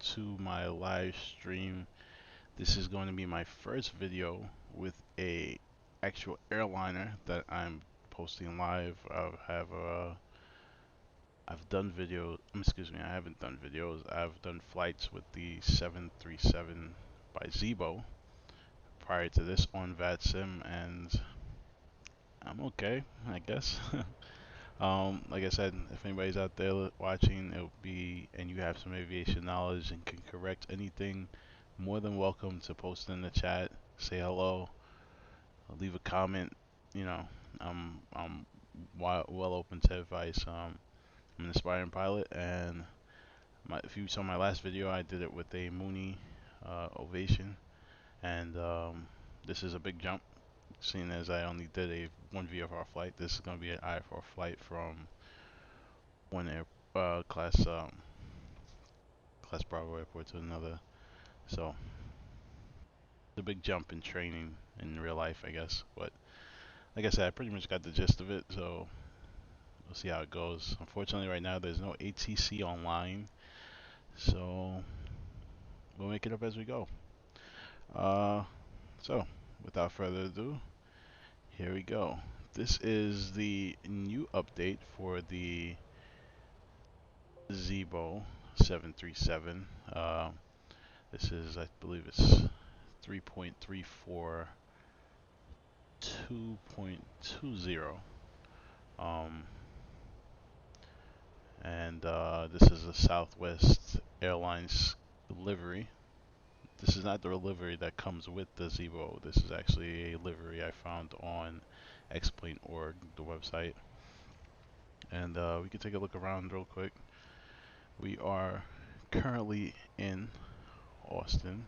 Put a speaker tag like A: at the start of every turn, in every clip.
A: to my live stream. This is going to be my first video with a actual airliner that I'm posting live. I've done videos, excuse me, I haven't done videos. I've done flights with the 737 by Zibo prior to this on Vatsim, and I'm okay, I guess. Like I said, if anybody's out there watching, it'll be, and you have some aviation knowledge and can correct anything, more than welcome to post in the chat, say hello, leave a comment. You know, I'm well open to advice. I'm an aspiring pilot, and if you saw my last video, I did it with a Mooney Ovation, and this is a big jump, seeing as I only did a one VFR flight. This is going to be an IFR flight from one class Bravo airport to another. So it's a big jump in training in real life, I guess. But like I said, I pretty much got the gist of it. So we'll see how it goes. Unfortunately, right now there's no ATC online, so we'll make it up as we go. Uh, so without further ado, here we go. This is the new update for the Zibo 737. This is, I believe it's 3.34 2.20. Um, and this is a Southwest Airlines livery. This is not the livery that comes with the Zibo. This is actually a livery I found on xplane.org, the website. And we can take a look around real quick. We are currently in Austin.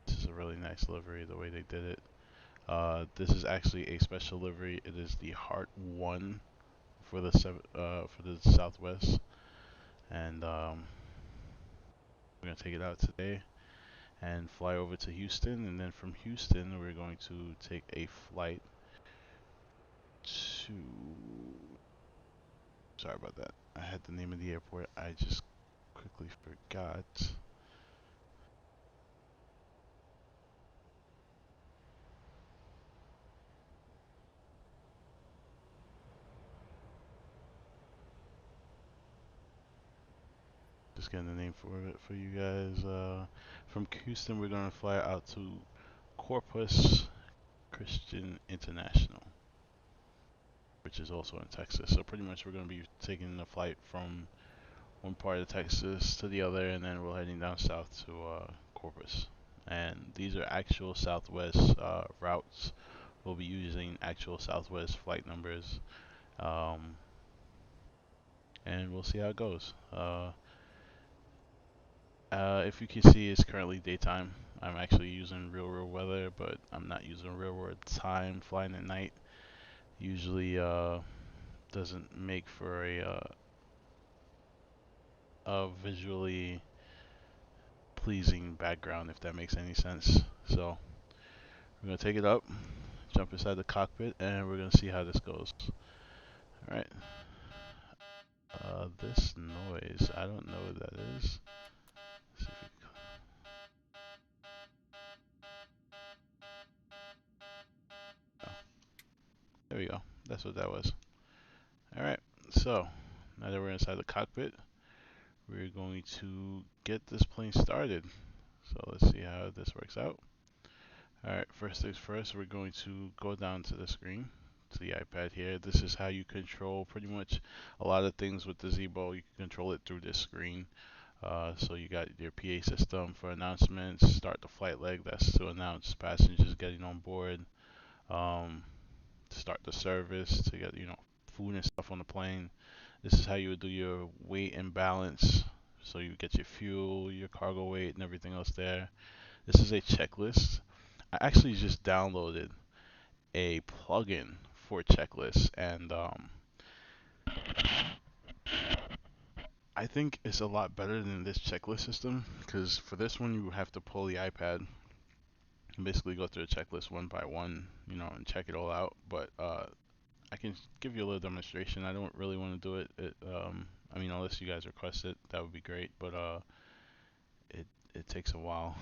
A: This is a really nice livery, the way they did it. This is actually a special livery. It is the Heart 1 for the Southwest, and we're gonna take it out today and fly over to Houston, and then from Houston we're going to take a flight to. Sorry about that. I had the name of the airport. I just quickly forgot. Just getting the name for it for you guys. From Houston, we're gonna fly out to Corpus Christian International, which is also in Texas. So pretty much we're gonna be taking a flight from one part of Texas to the other, and then we're heading down south to Corpus. And these are actual Southwest routes. We'll be using actual Southwest flight numbers, um, and we'll see how it goes. If you can see, it's currently daytime. I'm actually using real world weather, but I'm not using real world time. Flying at night usually doesn't make for a visually pleasing background, if that makes any sense. So we're gonna take it up, jump inside the cockpit, and we're gonna see how this goes. All right. This noise, I don't know what that is. Let's see if oh, there we go. That's what that was. All right. So now that we're inside the cockpit, we're going to get this plane started. So let's see how this works out. Alright, first things first, we're going to go down to the screen, to the iPad here. This is how you control pretty much a lot of things with the Zibo. You can control it through this screen. So you got your PA system for announcements, start the flight leg, that's to announce passengers getting on board, start the service, to get, food and stuff on the plane. This is how you would do your weight and balance. So you get your fuel, your cargo weight, and everything else there. This is a checklist. I actually just downloaded a plugin for checklists, and I think it's a lot better than this checklist system, because for this one you have to pull the iPad and basically go through the checklist one by one, and check it all out. But I can give you a little demonstration. I don't really want to do it. I mean, unless you guys request it, that would be great. But it takes a while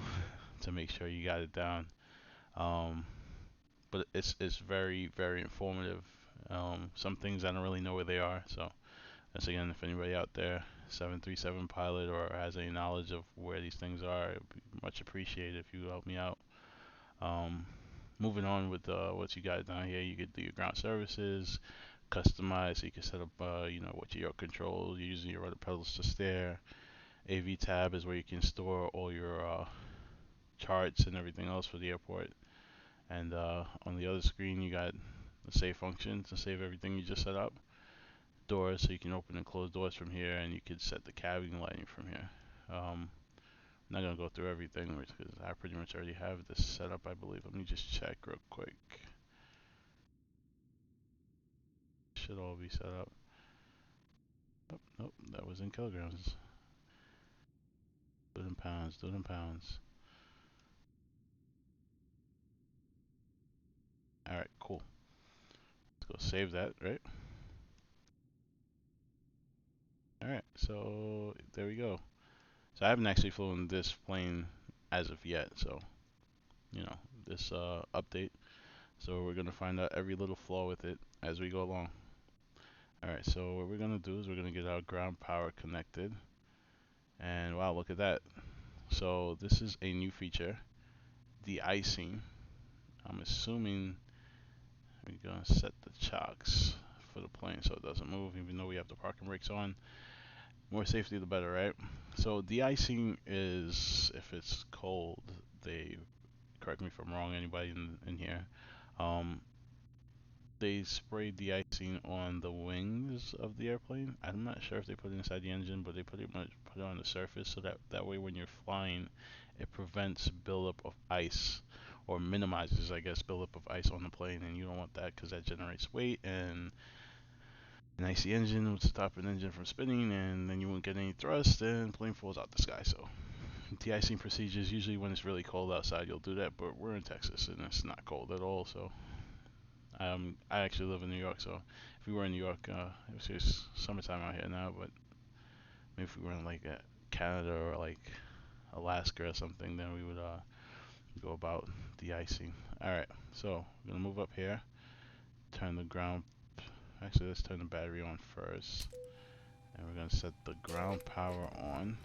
A: to make sure you got it down. Um, but it's very informative. Some things I don't really know where they are. So once again, if anybody out there 737 pilot or has any knowledge of where these things are, it'd be much appreciated if you help me out. Um, Moving on with what you got down here, you could do your ground services, customize, so you can set up, what your controls, you're using your rudder pedals to steer. AV tab is where you can store all your charts and everything else for the airport. And on the other screen, you got the save function to save everything you just set up. Doors, so you can open and close doors from here, and you could set the cabin lighting from here. I'm not gonna go through everything because I pretty much already have this set up, I believe. Let me just check real quick. Should all be set up. Oh, nope, that was in kilograms. Do it in pounds, do it in pounds. Alright, cool. Let's go save that, right? Alright, so there we go. So I haven't actually flown this plane as of yet, so, this update. So we're gonna find out every little flaw with it as we go along. Alright, so what we're gonna do is we're gonna get our ground power connected. And wow, look at that. So this is a new feature, de-icing. I'm assuming we're gonna set the chocks for the plane so it doesn't move, even though we have the parking brakes on. More safety the better, right? So de-icing is if it's cold. They correct me if I'm wrong, anybody in here. They spray de-icing on the wings of the airplane. I'm not sure if they put it inside the engine, but they pretty much put it on the surface so that way when you're flying, it prevents buildup of ice, or minimizes, I guess, buildup of ice on the plane, and you don't want that because that generates weight, and an icy engine would stop an engine from spinning, and then you won't get any thrust, and the plane falls out the sky. So de-icing procedures, usually when it's really cold outside, you'll do that, but we're in Texas, and it's not cold at all, so I actually live in New York, so if we were in New York, it's summertime out here now, but maybe if we were in like Canada or like Alaska or something, then we would go about de-icing. Alright, so we're gonna move up here, turn the ground, actually let's turn the battery on first, and we're gonna set the ground power on,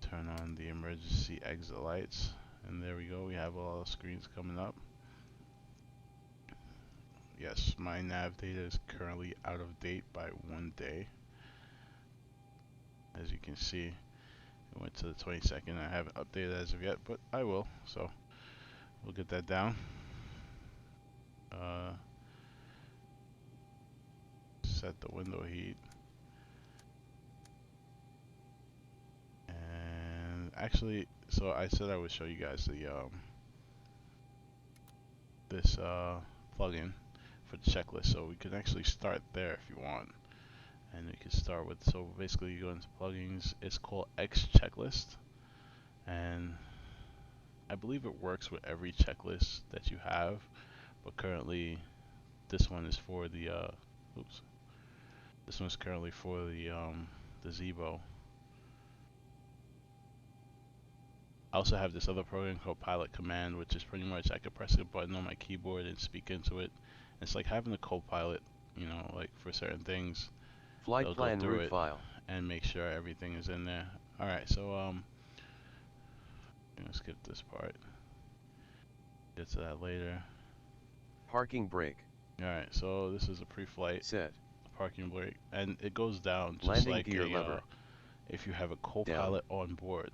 A: turn on the emergency exit lights, and there we go, we have all the screens coming up. Yes, my nav data is currently out of date by 1 day. As you can see, it went to the 22nd. I haven't updated as of yet, but I will. So we'll get that down. Set the window heat. And actually, so I said I would show you guys the this plugin for the checklist. So we can actually start there if you want. And we can start with, so basically you go into plugins, it's called X checklist, and I believe it works with every checklist that you have, but currently this one is for the this one's currently for the Zibo. I also have this other program called Pilot Command, which is pretty much I could press a button on my keyboard and speak into it. It's like having a co-pilot, like for certain things.
B: Flight plan route file.
A: And make sure everything is in there. Alright, so I'm gonna skip this part. Get to that later.
B: Parking brake.
A: Alright, so this is a pre-flight
B: set.
A: Parking brake, and it goes down just
B: landing
A: like
B: gear lever.
A: If you have a co-pilot on board,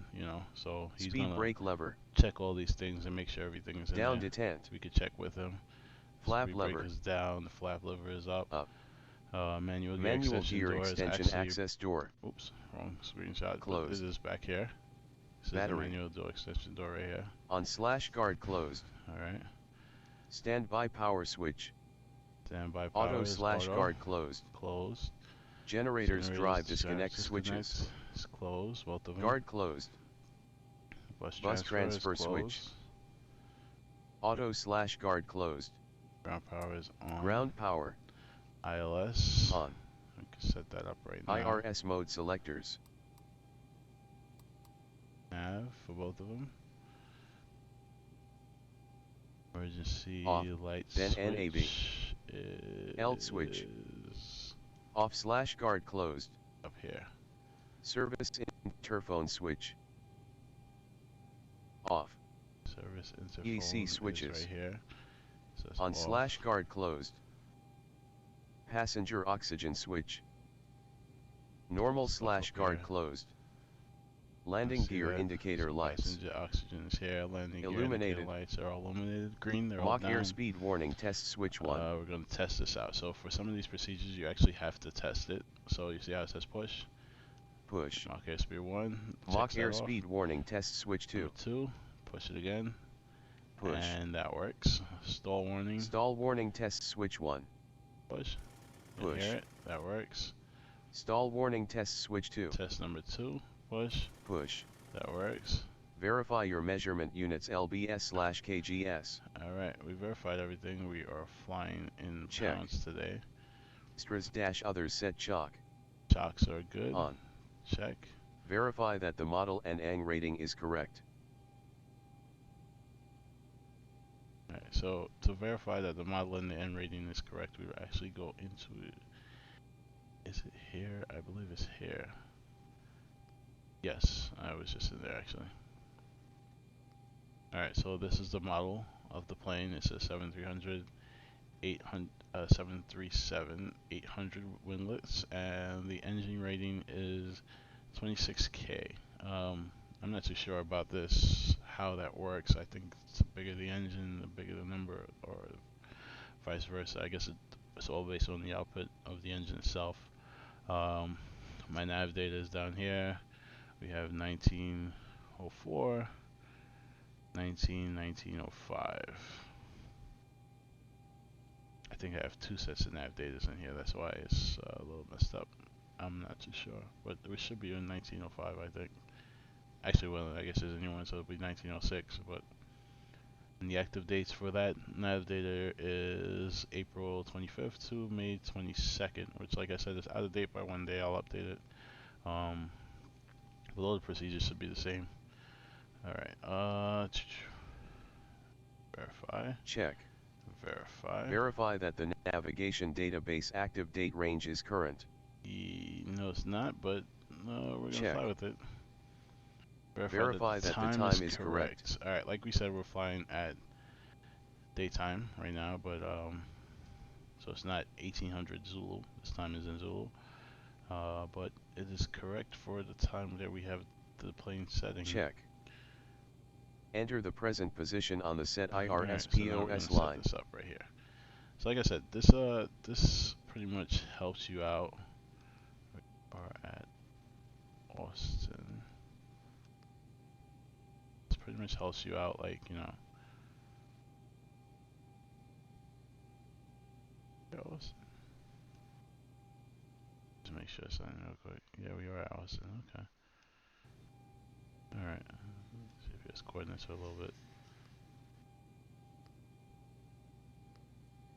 A: so he's
B: speed
A: gonna
B: brake lever.
A: Check all these things and make sure everything is in
B: down
A: there.
B: to 10.
A: So we could check with him.
B: Flap
A: speed
B: lever
A: brake is down, the flap lever is up. Manual
B: gear extension access door.
A: Oops, wrong screenshot.
B: Closed.
A: This is back here. This
B: battery.
A: is the manual door extension door right here.
B: On/guard closed.
A: Alright.
B: Standby power switch.
A: Standby power
B: Auto/guard closed.
A: Closed.
B: Generators drive disconnect switches.
A: It's closed, both of them.
B: Guard closed.
A: Bus transfer
B: switch. Auto/guard closed.
A: Ground power is on.
B: Ground power.
A: ILS
B: on.
A: set that up right now.
B: IRS mode selectors.
A: Nav for both of them. Emergency
B: Off,
A: light
B: then
A: switch
B: NAV.
A: is
B: L switch. Off/guard closed.
A: Up here.
B: Service interphone switch. Off.
A: Service interphone
B: EC switches.
A: is right here. So
B: On/guard closed. Passenger oxygen switch. Normal/guard closed. Landing gear indicator lights.
A: Passenger oxygen is here. Landing
B: illuminated.
A: Gear indicator lights are all illuminated green. They're all
B: Mach
A: down.
B: airspeed warning test switch 1.
A: We're going to test this out. So for some of these procedures, you actually have to test it. So you see how it says push?
B: Push.
A: Mach airspeed 1.
B: Mach airspeed warning test switch 2.
A: Number 2. Push it again.
B: Push.
A: And that works. Stall warning.
B: Stall warning test switch 1.
A: Push.
B: Push.
A: Hear it. That works.
B: Stall warning test switch 2.
A: Test number 2. Push.
B: Push.
A: That works.
B: Verify your measurement units lbs/kgs.
A: Alright, we verified everything. We are flying in
B: Check.
A: pounds today.
B: Extras-others set chalk.
A: Chocks are good.
B: On.
A: Check.
B: Verify that the model and ANG rating is correct.
A: Alright, so to verify that the model and the N rating is correct, we will actually go into it. Is it here? I believe it's here. Yes, I was just in there actually. Alright, so this is the model of the plane. It's a 737 800 winglets, and the engine rating is 26K. I'm not too sure about this, how that works. I think the bigger the engine, the bigger the number, or vice versa. I guess it's all based on the output of the engine itself. My nav data is down here. We have 1904, 1905. I think I have 2 sets of nav data in here. That's why it's a little messed up. I'm not too sure, but we should be in 1905, I think. Actually, well, I guess there's a new one, so it'll be 1906. But and the active dates for that nav data is April 25th to May 22nd, which, like I said, is out of date by 1 day. I'll update it. Below the procedures should be the same. Alright, verify.
B: Check.
A: Verify.
B: Verify that the navigation database active date range is current.
A: No, it's not, but we're going to fly with it.
B: Verify that the time is correct.
A: Alright, like we said, we're flying at daytime right now, but so it's not 1800 Zulu. This time is in Zulu. But it is correct for the time that we have the plane setting.
B: Check. Enter the present position on the set IRS
A: POS
B: POS line.
A: Set this up right here. So like I said, this pretty much helps you out. We are at Austin. This pretty much helps you out, like, you know. Austin. Just make sure I sign in real quick. Yeah, we are at Austin. Okay. All right. See if it's coordinates for a little bit.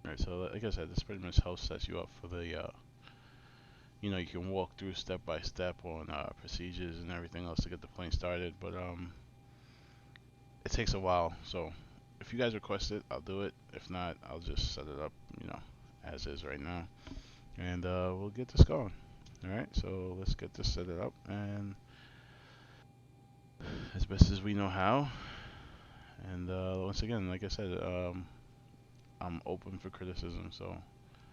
A: Alright, so like I said, this pretty much helps set you up for the, you know, you can walk through step by step on procedures and everything else to get the plane started, but it takes a while, so if you guys request it, I'll do it. If not, I'll just set it up, you know, as is right now, and we'll get this going. Alright, so let's get this set it up, and as best as we know how, and once again, like I said, I'm open for criticism, so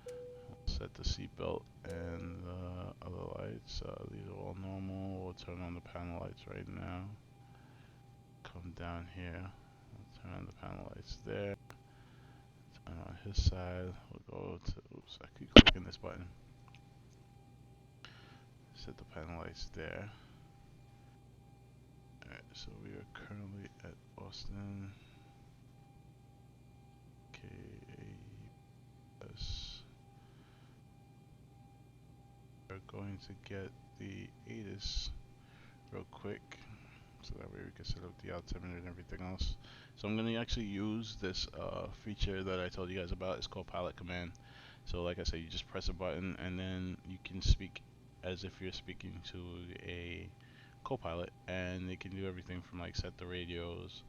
A: we'll set the seatbelt and the other lights. These are all normal. We'll turn on the panel lights right now. Come down here. We'll turn on the panel lights there. Turn on his side. We'll go to, oops, I keep clicking this button. Set the panel lights there. Alright, so we are currently at Austin. KAUS. We're going to get the ATIS real quick, so that way we can set up the altimeter and everything else. So I'm going to actually use this feature that I told you guys about. It's called Pilot Command. So like I said, you just press a button and then you can speak as if you're speaking to a co-pilot, and they can do everything from like set the radios,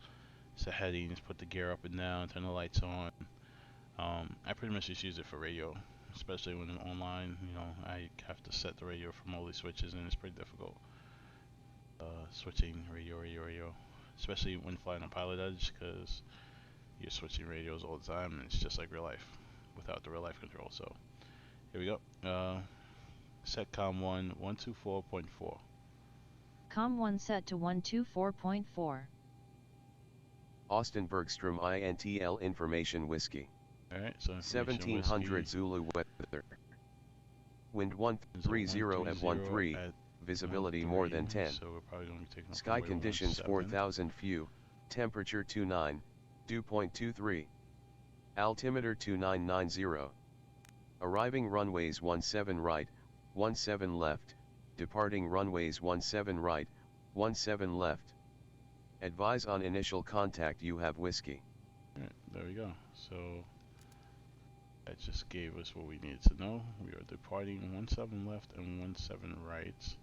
A: set headings, put the gear up and down, turn the lights on. I pretty much just use it for radio, especially when I'm online. You know, I have to set the radio from all these switches, and it's pretty difficult. Switching radio, especially when flying on pilot edge, because you're switching radios all the time, and it's just like real life without the real life control. So here we go. Set COM 1 124.4.
C: COM 1 set to 124.4.
B: Austin Bergstrom INTL Information Whiskey.
A: Alright, so
B: 1700 Zulu weather. Wind 130 at 13, visibility more than 10.
A: So we're probably going to be taking
B: Sky conditions 4000 few, temperature 29, dew point 23. Altimeter 2990. Arriving runways 17 right, 17 left, departing runways 17 right, 17 left. Advise on initial contact, you have whiskey.
A: Alright, there we go. So that just gave us what we needed to know. We are departing 17 left and 17 right.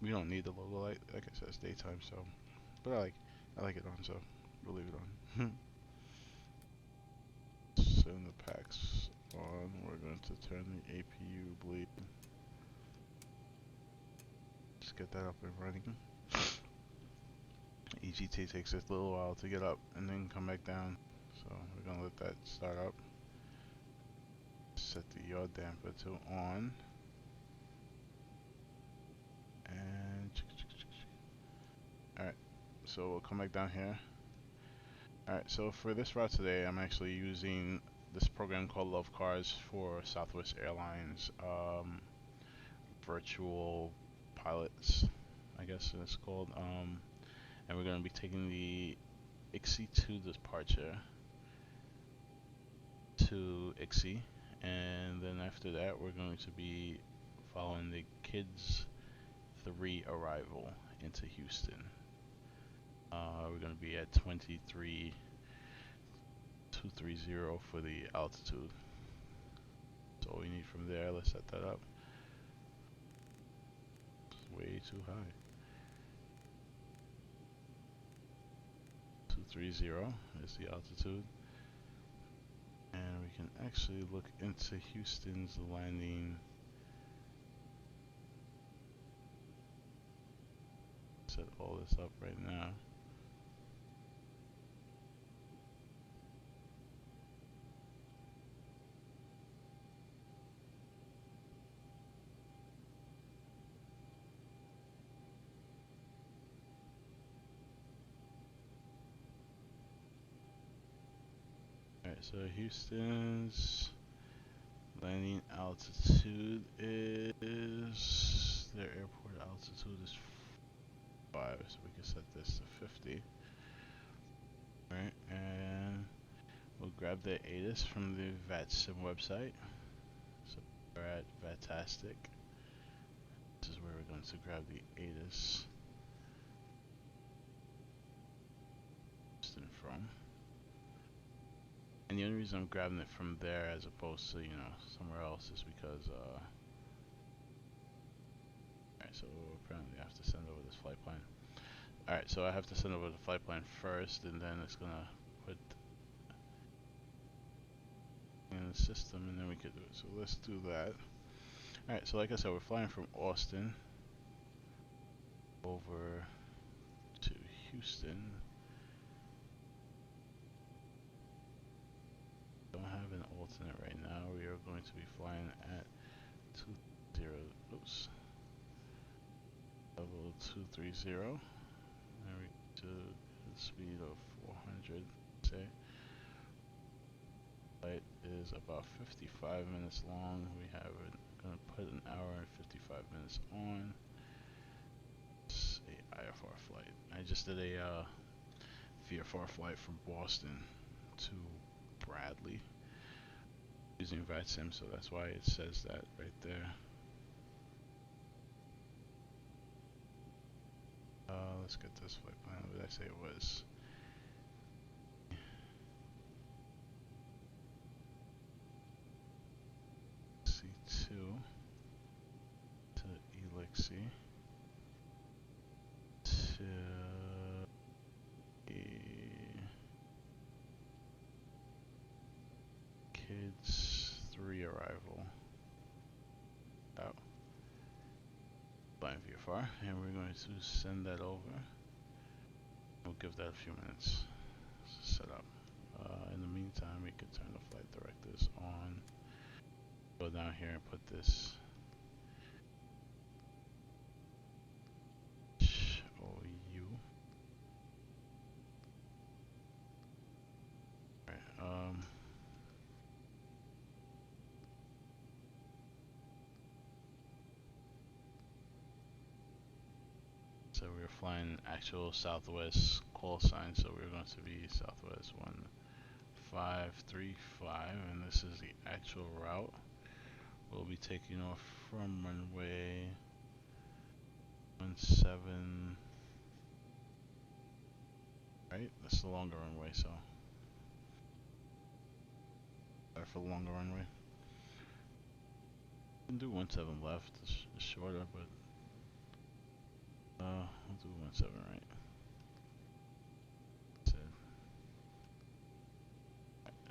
A: We don't need the logo light, like I said, it's daytime, so but I like it on, so we'll leave it on. Send the packs on. We're going to turn the APU bleed. Just get that up and running. EGT takes a little while to get up and then come back down, so we're gonna let that start up. Set the yaw damper to on, and alright, so we'll come back down here. Alright, so for this route today, I'm actually using this program called Love Cars for Southwest Airlines virtual pilots, I guess it's called. And we're going to be taking the ICSI to departure to ICSI, and then after that we're going to be following the Kids 3 arrival into Houston. We're going to be at 23,230 for the altitude. That's all we need from there. Let's set that up. It's way too high. 230 is the altitude, and we can actually look into Houston's landing. Set all this up right now. Alright, so Houston's landing altitude is, their airport altitude is 5, so we can set this to 50. Alright, and we'll grab the ATIS from the Vatsim website. So we're at Vatastic. This is where we're going to grab the ATIS from. And the only reason I'm grabbing it from there as opposed to, you know, somewhere else is because, alright, so apparently I have to send over this flight plan. Alright, so I have to send over the flight plan first, and then it's gonna put in the system, and then we could do it. So let's do that. Alright, so like I said, we're flying from Austin over to Houston. Don't have an alternate right now. We are going to be flying at 20, oops, level 230, and we to the speed of 400. Say flight is about 55 minutes long. We have it gonna put an hour and 55 minutes on. It's a IFR flight. I just did a VFR flight from Boston to Bradley using Vatsim, so that's why it says that right there. Let's get this flight plan. What did I say it was? to kids 3 arrival. Out. Blind VFR, and we're going to send that over. We'll give that a few minutes to set up. In the meantime, we could turn the flight directives on. Go down here and put this KHOU. Alright, so we're flying actual Southwest call sign, so we're going to be Southwest 1535, and this is the actual route. We'll be taking off from runway 17, right? That's the longer runway, so sorry for the longer runway. We can do 17 left, it's shorter, but we'll do 17 right. That's it. Right,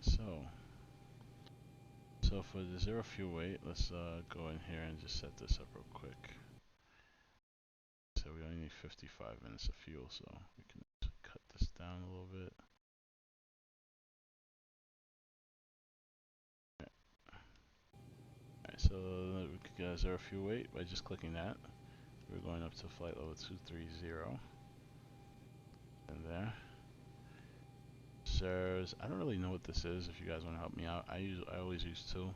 A: so for the 0 fuel weight, let's go in here and just set this up real quick. So we only need 55 minutes of fuel, so we can cut this down a little bit. Alright, so we could get a 0 fuel weight by just clicking that. We're going up to flight level 230. And there. Sirs, I don't really know what this is. If you guys want to help me out, I always use 2.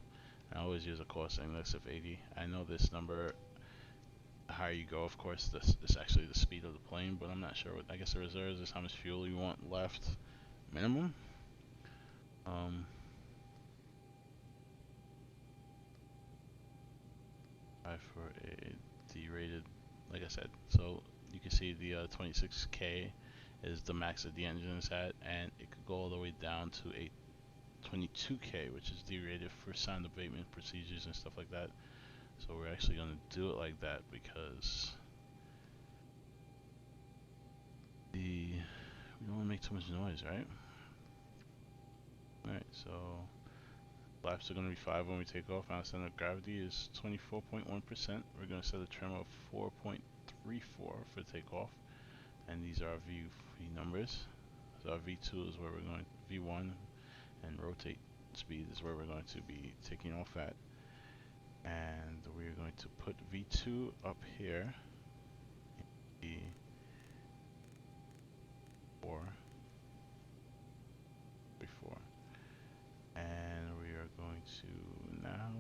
A: I always use a course index of 80. I know this number, the higher you go, of course, this is actually the speed of the plane, but I'm not sure what, I guess the reserves is how much fuel you want left minimum. 5 for a D-rated, like I said. So you can see the 26K is the max that the engine is at, and it could go all the way down to a 22K, which is D-rated for sound abatement procedures and stuff like that. So we're actually going to do it like that because we don't want to make too much noise, right? Alright, so flaps are going to be 5 when we take off. Our center of gravity is 24.1%. We're going to set a trim of 4.34 for takeoff, and these are our V numbers. So our V2 is where we're going, V1, and rotate speed is where we're going to be taking off at. And we're going to put V2 up here, V4, V4, and we are going to now,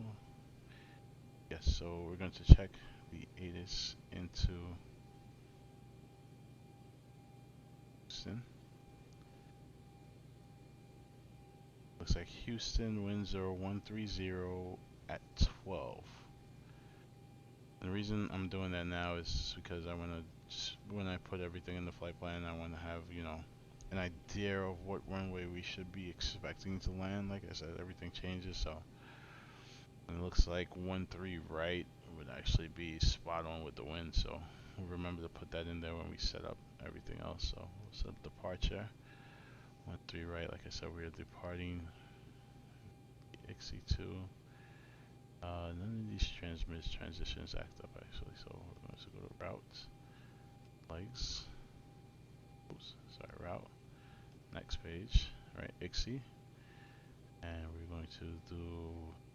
A: yes, so we're going to check the ATIS into Houston. Looks like Houston Windsor 130 at 12. And the reason I'm doing that now is because I want to, when I put everything in the flight plan, I want to have, you know, an idea of what runway we should be expecting to land. Like I said, everything changes, so it looks like 13 right would actually be spot on with the wind, so we'll remember to put that in there when we set up everything else. So we'll set up departure 13 right. Like I said, we are departing XC2. None of these transitions act up actually, so we're going to go to route, legs, oops, sorry, route, next page, right, ICSI, and we're going to do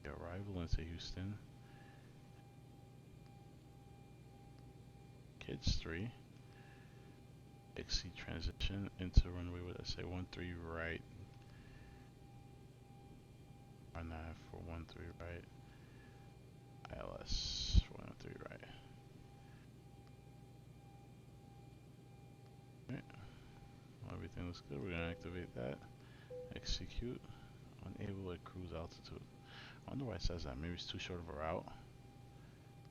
A: the arrival into Houston, kids 3, ICSI transition into runway, what did I say, 13 right, R9 for 13 right, ILS for 13 right. Right. Well, everything looks good. We're gonna activate that. Execute. Unable at cruise altitude. I wonder why it says that. Maybe it's too short of a route.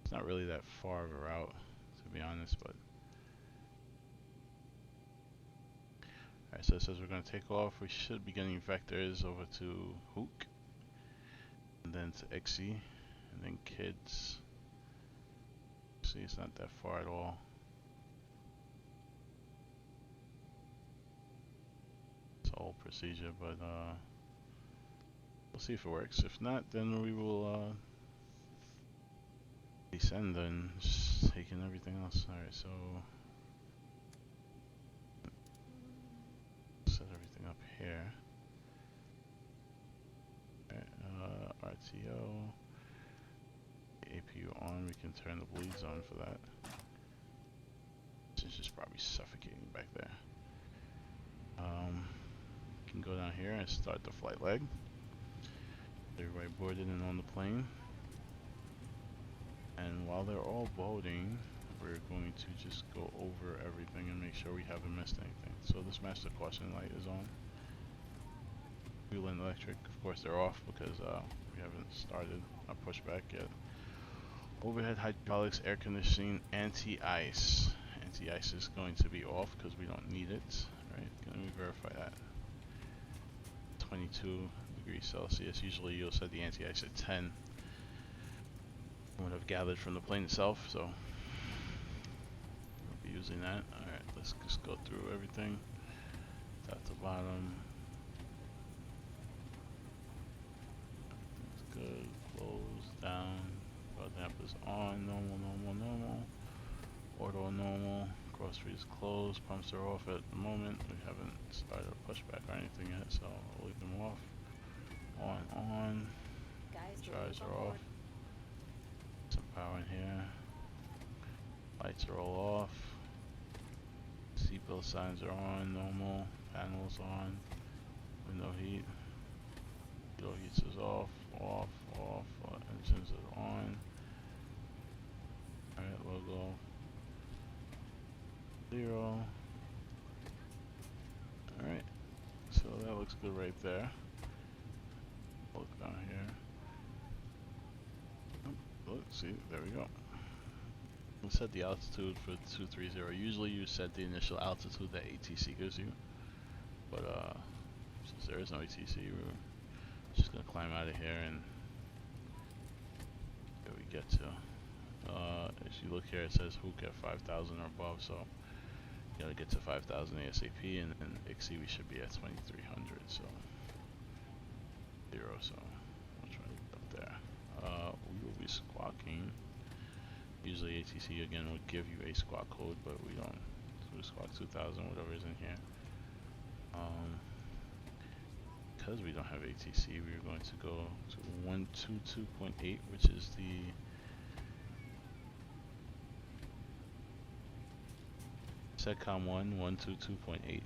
A: It's not really that far of a route, to be honest, but alright, so it says we're gonna take off. We should be getting vectors over to Hook, and then to XE, and then kids. See, it's not that far at all. whole procedure, but we'll see if it works. If not, then we will descend and just taking everything else. Alright, so set everything up here. Alright, RTO. APU on, we can turn the bleeds on for that. This is just probably suffocating back there. We can go down here and start the flight leg. Everybody boarded and on the plane. And while they're all boarding, we're going to just go over everything and make sure we haven't missed anything. So this master caution light is on. Fuel and electric, of course, they're off because we haven't started our pushback yet. Overhead hydraulics, air conditioning, anti-ice. Anti-ice is going to be off because we don't need it. Right? Let me verify that. 22 degrees Celsius. Usually you'll set the anti-ice at 10. I would have gathered from the plane itself, so we'll be using that. Alright, let's just go through everything. Top to bottom. Everything's good. Close down. Damp is on. Normal, normal, normal. Auto normal. Groceries closed. Pumps are off at the moment. We haven't started a pushback or anything yet, so I'll leave them off. On. Drives are off. Some power in here. Lights are all off. Seatbelt signs are on. Normal. Panels on. Window heat. Door heats is off. Off. Engines are on. Alright, logo 0. Alright, so that looks good right there. Look down here. Oh, look, see, there we go. We'll set the altitude for 230. Usually you set the initial altitude that ATC gives you. But since there is no ATC, we're just going to climb out of here and there we get to. If you look here, it says HOOC at 5,000 or above, so you gotta get to 5,000 ASAP, and then ICSI we should be at 2,300, so 0, so we'll try to get up there. We will be squawking. Usually ATC again would give you a squawk code, but we don't. So we squawk 2,000, whatever is in here. Because we don't have ATC, we're going to go to 122.8, which is the SETCOM 1, 122.8.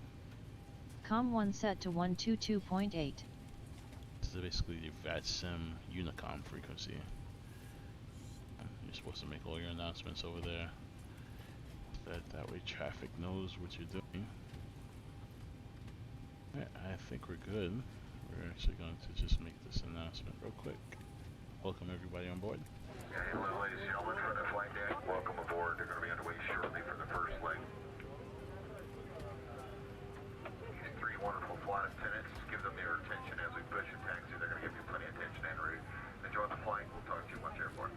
C: COM 1 set to 122.8.
A: This is basically the Vatsim Unicom frequency. You're supposed to make all your announcements over there. That way traffic knows what you're doing. Yeah, I think we're good. We're actually going to just make this announcement real quick. Welcome everybody on board.
D: Hello, ladies and gentlemen, from the flight deck. Welcome aboard. They're going to be underway shortly for the first leg. These 3 wonderful flight attendants, give them your attention as we push and taxi. They're going to give you plenty of attention en route. Enjoy the flight. We'll talk to you once airport.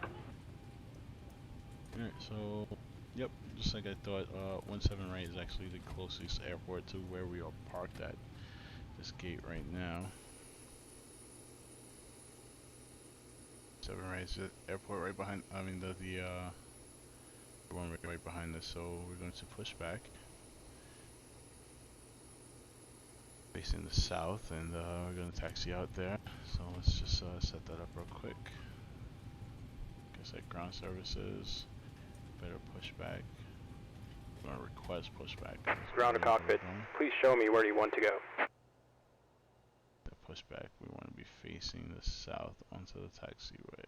A: Alright, so, yep, just like I thought, 17 right is actually the closest airport to where we are parked at this gate right now. 7 right is the airport right behind, I mean the one right behind us, so we're going to push back. Facing the south, and we're going to taxi out there, so let's just set that up real quick. Guess like ground services, better pushback. I'm going to request pushback.
E: Ground to cockpit, please show me where you want to go.
A: The pushback, we want to be facing the south onto the taxiway.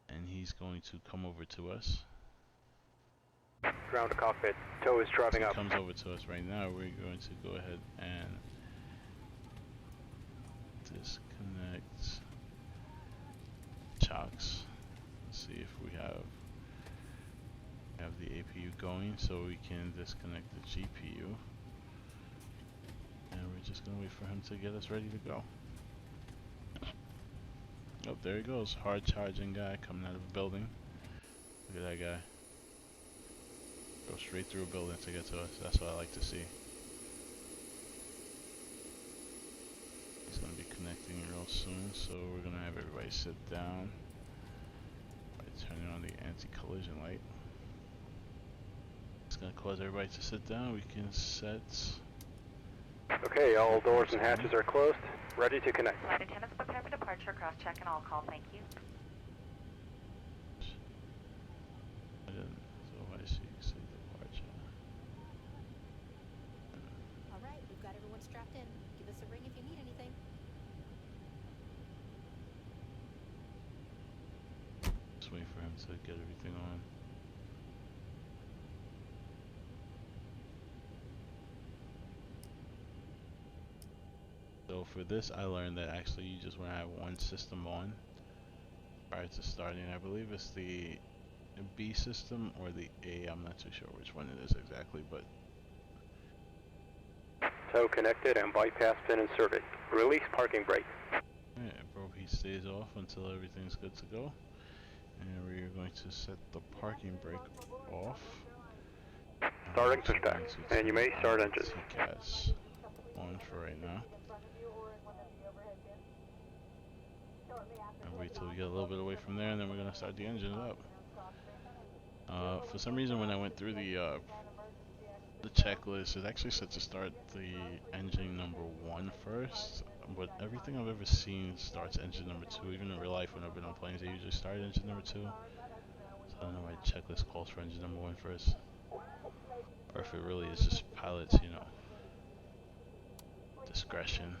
A: And he's going to come over to us.
E: Ground to cockpit, tow is driving up.
A: He comes over to us right now. We're going to go ahead and disconnect chocks. Let's see if we have the APU going, so we can disconnect the GPU. And we're just gonna wait for him to get us ready to go. Oh, there he goes. Hard charging guy coming out of a building. Look at that guy. Go straight through a building to get to us. That's what I like to see. He's gonna be connecting real soon, so we're gonna have everybody sit down by turning on the anti-collision light. It's gonna cause everybody to sit down. We can set.
E: Okay, all doors and hatches are closed. Ready to connect.
F: Flight attendants prepare for departure. Cross check and all call. Thank you.
A: So I see departure.
G: All right, we've got everyone strapped in. Give us a ring if you need anything.
A: Just wait for him to get everything on. So for this, I learned that actually you just want to have one system on prior to starting. I believe it's the B system or the A. I'm not too sure which one it is exactly, but
E: Tow connected and bypass pin inserted. Release parking brake.
A: alright, bro, he stays off until everything's good to go. And we're going to set the parking brake off.
E: Starting pushback. And you may start engine.
A: TCAS on for right now. And wait till we get a little bit away from there, and then we're gonna start the engine up. For some reason, when I went through the checklist, it actually said to start the engine number 1 first. But everything I've ever seen starts engine number 2. Even in real life, when I've been on planes, they usually start engine number 2. So I don't know why the checklist calls for engine number 1 first, or if it really is just pilots, you know, discretion.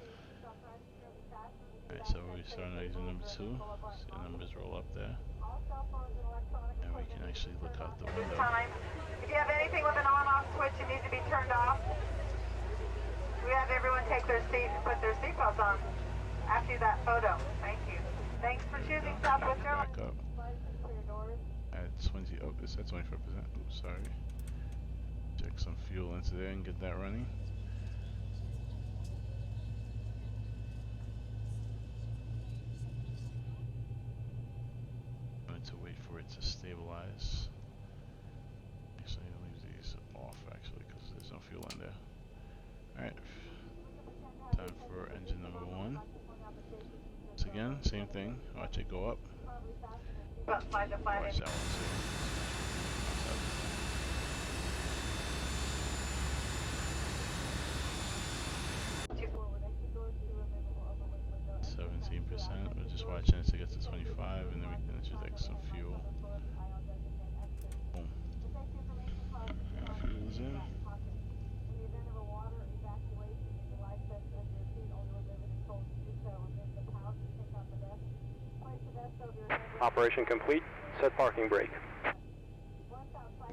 A: Alright, so we're starting at engine number 2. See the numbers roll up there. And we can actually look out the window.
F: Time. If you have anything with an on-off switch, it needs to be turned off. We have everyone take their seat and put their seatbelts on after that photo. Thank you. Thanks for choosing Southwest Airlines.
A: Back up. At 20, oh, it's at 24%. Oops, sorry. Check some fuel into there and get that running. To wait for it to stabilize. Actually, I'll leave these off actually because there's no fuel in there. Alright, time for engine number 1. Once again, same thing. Watch it go up.
F: But fly the flight.
A: Watch that one too. 17%. We're just watching it to get to 25, and then we can inject some fuel. Boom. Fuel's in.
E: Operation complete. Set parking brake.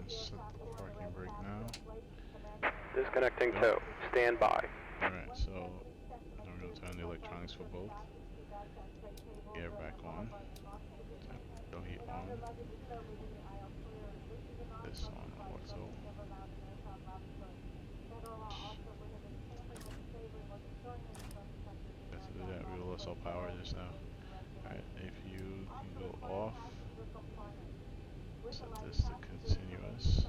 A: Set the parking brake now.
E: Disconnecting tow. Stand by.
A: Alright, so now we're going to turn the electronics for both. Air back on. No heat on. This on also. Let's do that. We lost all power just now. Alright, if you can go off, set this to continuous.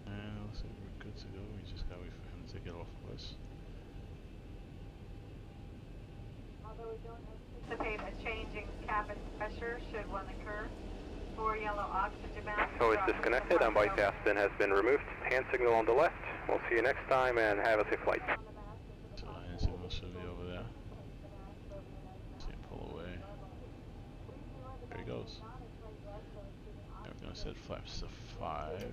A: And looks like we're good to go. We just gotta wait for him to get off of us.
F: Anticipate a change in cabin pressure should one occur. 4 yellow oxygen masks.
E: Tow is disconnected and bypass pin has been removed. Hand signal on the left. We'll see you next time and have a safe flight.
A: So hand signal should be over there. See him pull away. There he goes. And we're gonna set flaps to 5.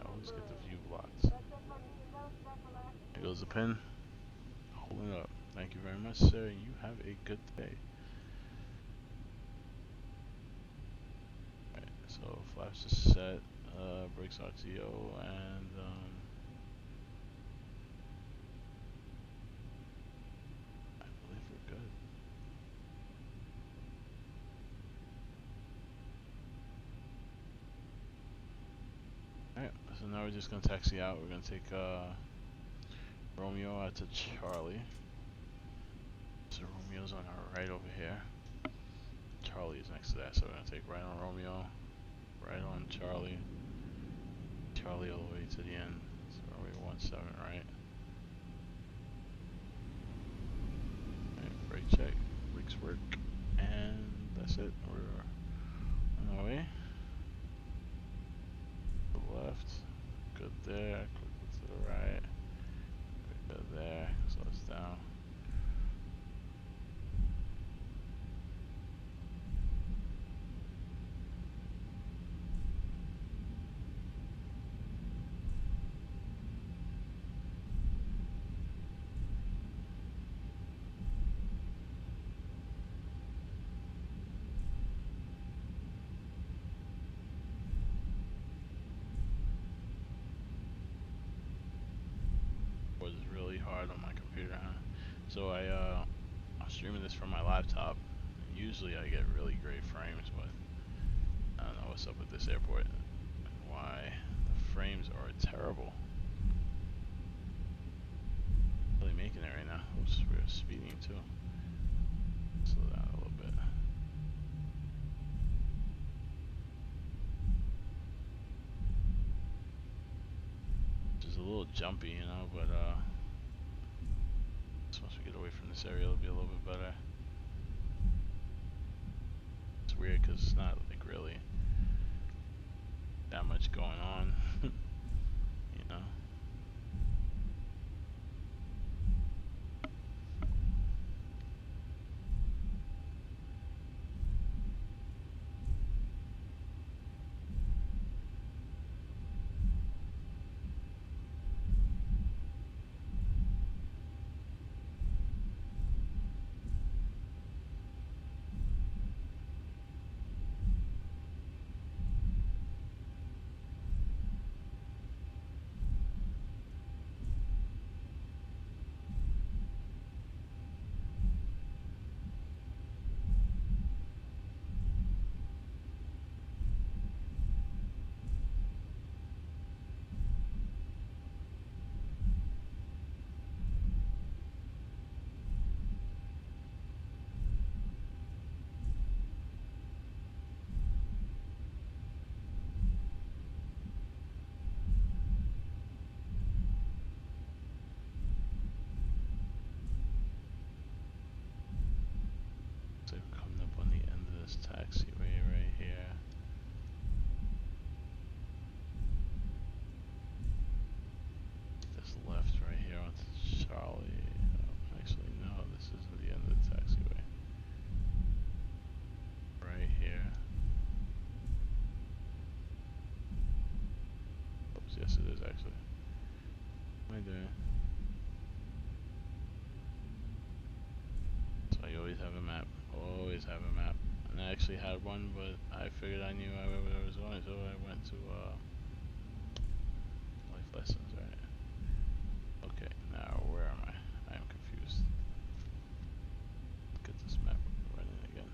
A: Always get the view blocked. There goes the pin. Holding up. Thank you very much, sir. You have a good day. Alright, so flaps are set, brakes RTO, and I believe we're good. So now we're just gonna taxi out. We're gonna take Romeo out to Charlie. So Romeo's on our right over here. Charlie is next to that, so we're gonna take right on Romeo, right on Charlie, Charlie all the way to the end. So Romeo 17, right? Alright, brake check, brakes work, and that's it. We're on our way. To the left, good there. Quickly to the right, good there. Slow us down. Was really hard on my computer, huh? So I'm streaming this from my laptop. Usually I get really great frames, but I don't know what's up with this airport. Why the frames are terrible. Really making it right now. Oops, we're speeding too. Slow down a little bit. Just a little jumpy, you know, but once we get away from this area, it'll be a little bit better. It's weird because it's not like really that much going on, you know. So we're coming up on the end of this taxiway right here. This left right here onto Charlie. Oh, actually, no, this isn't the end of the taxiway. Right here. Oops, yes it is actually. What am I doing? So I always have a map. Always have a map. And I actually had one, but I figured I knew where I was going, so I went to life lessons, right? Okay, now where am I? I am confused. Get this map running again.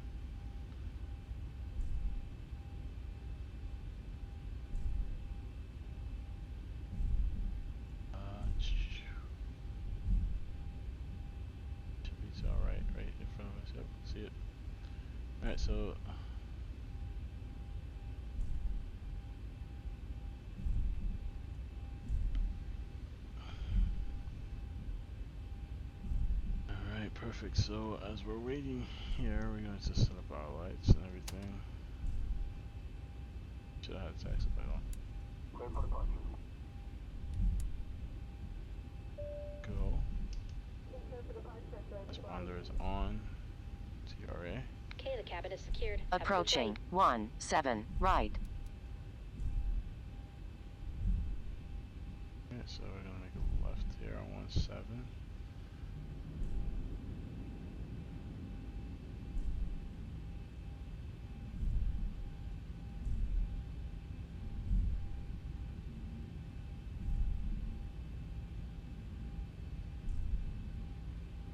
A: Should be alright, right in front of us. Yep, see it. Alright, so alright, perfect. So as we're waiting here, we're going to set up our lights and everything. Should have had a taxi light on. Go. Responder is on. TRA.
G: Okay, the cabin is secured. Have a good day.
H: Approaching 17 right.
A: Okay, so we're gonna make a left here on 17.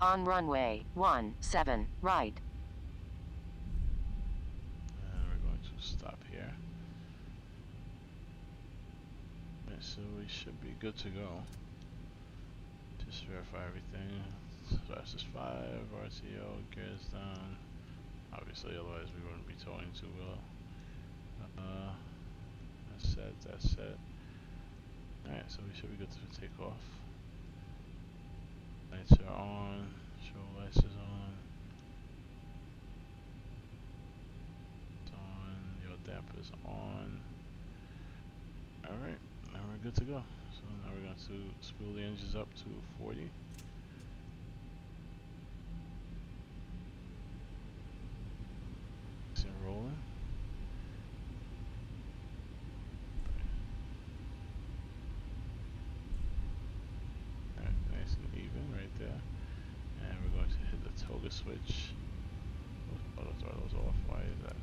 H: On runway 17 right.
A: And we're going to stop here. Alright, so we should be good to go. Just verify everything. Fastest 5, RTO, gears down. Obviously, otherwise we wouldn't be towing too well. That's set, that's set. Alright, so we should be good to take off. Lights are on, show lights is on. It's on, your damper's on. Alright, now we're good to go. So now we're going to spool the engines up to 40. It's rolling. Alright, nice and even right there. And we're going to hit the toggle switch. Auto throttle's off. Why is that?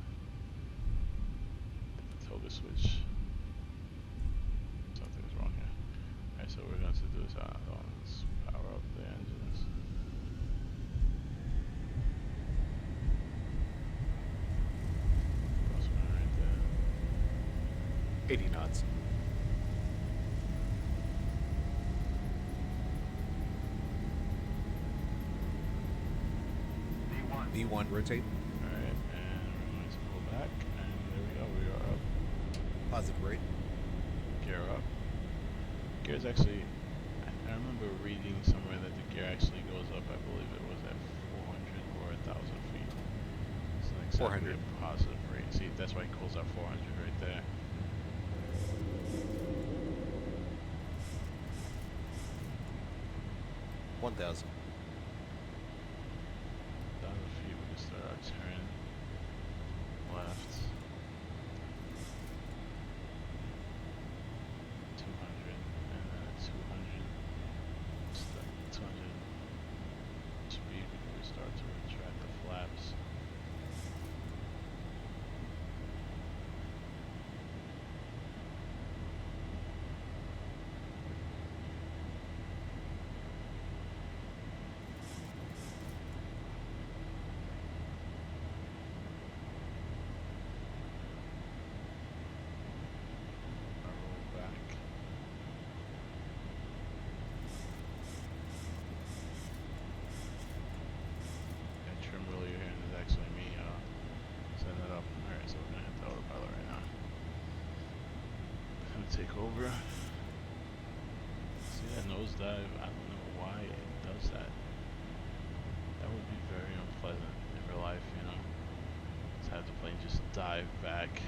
A: Hit the toggle switch. Something's wrong here. Alright, so we're going to do is let's power up the engines. Crosswind right there.
I: 80 knots. V1 rotate.
A: Alright, and we're going to pull back, and there we go, we are up.
I: Positive rate.
A: Gear up. Gear's actually, I remember reading somewhere that the gear actually goes up, I believe it was at 400 or 1,000 feet. It's not exactly
I: 400.
A: a positive rate. See, that's why it calls out 400 right there.
I: 1,000.
A: 1,000 feet, we can start our turn left. 200, and then at 200, start 200 speed before we start to retract the flaps. I roll back. And trim wheel you're hearing is actually me setting it up. Alright, so we're gonna hit the autopilot right now. Gonna take over. See that nosedive? I don't know why it does that. That would be very unpleasant in real life, you know. To have the plane just dive back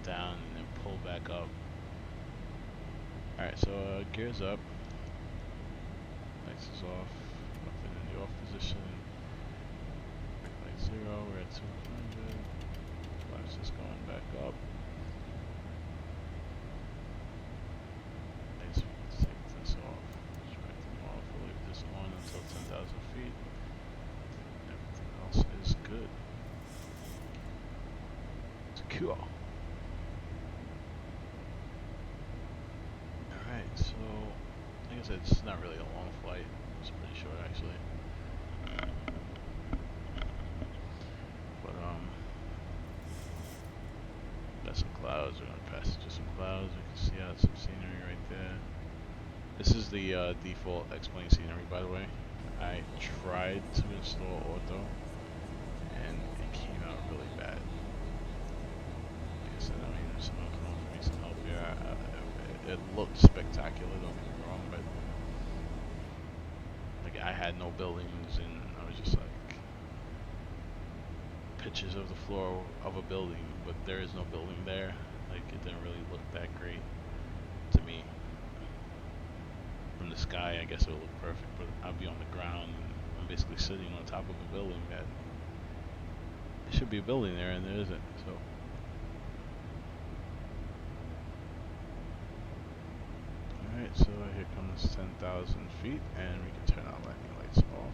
A: down and then pull back up. Alright, so gears up. Lights is off. Nothing in the off position. Light 0, we're at 200. Flaps just going back up. Nice, let's take this off. Strike them off. We'll leave this on until 10,000 feet. Everything else is good. Secure. Alright, so like I said, it's not really a long flight. It's pretty short actually. But got some clouds. We're gonna pass through some clouds. We can see out some scenery right there. This is the default X-plane scenery, by the way. I tried to install auto, and it came out really bad. Like I said, I mean, if someone can offer me some help here, it looked spectacular, don't get me wrong, but like I had no buildings, and I was just like pictures of the floor of a building, but there is no building there. Like it didn't really look that great to me. From the sky, I guess it would look perfect, but I'll be on the ground and I'm basically sitting on top of a building that there should be a building there, and there isn't. So. Alright, so here comes 10,000 feet, and we can turn our landing lights off.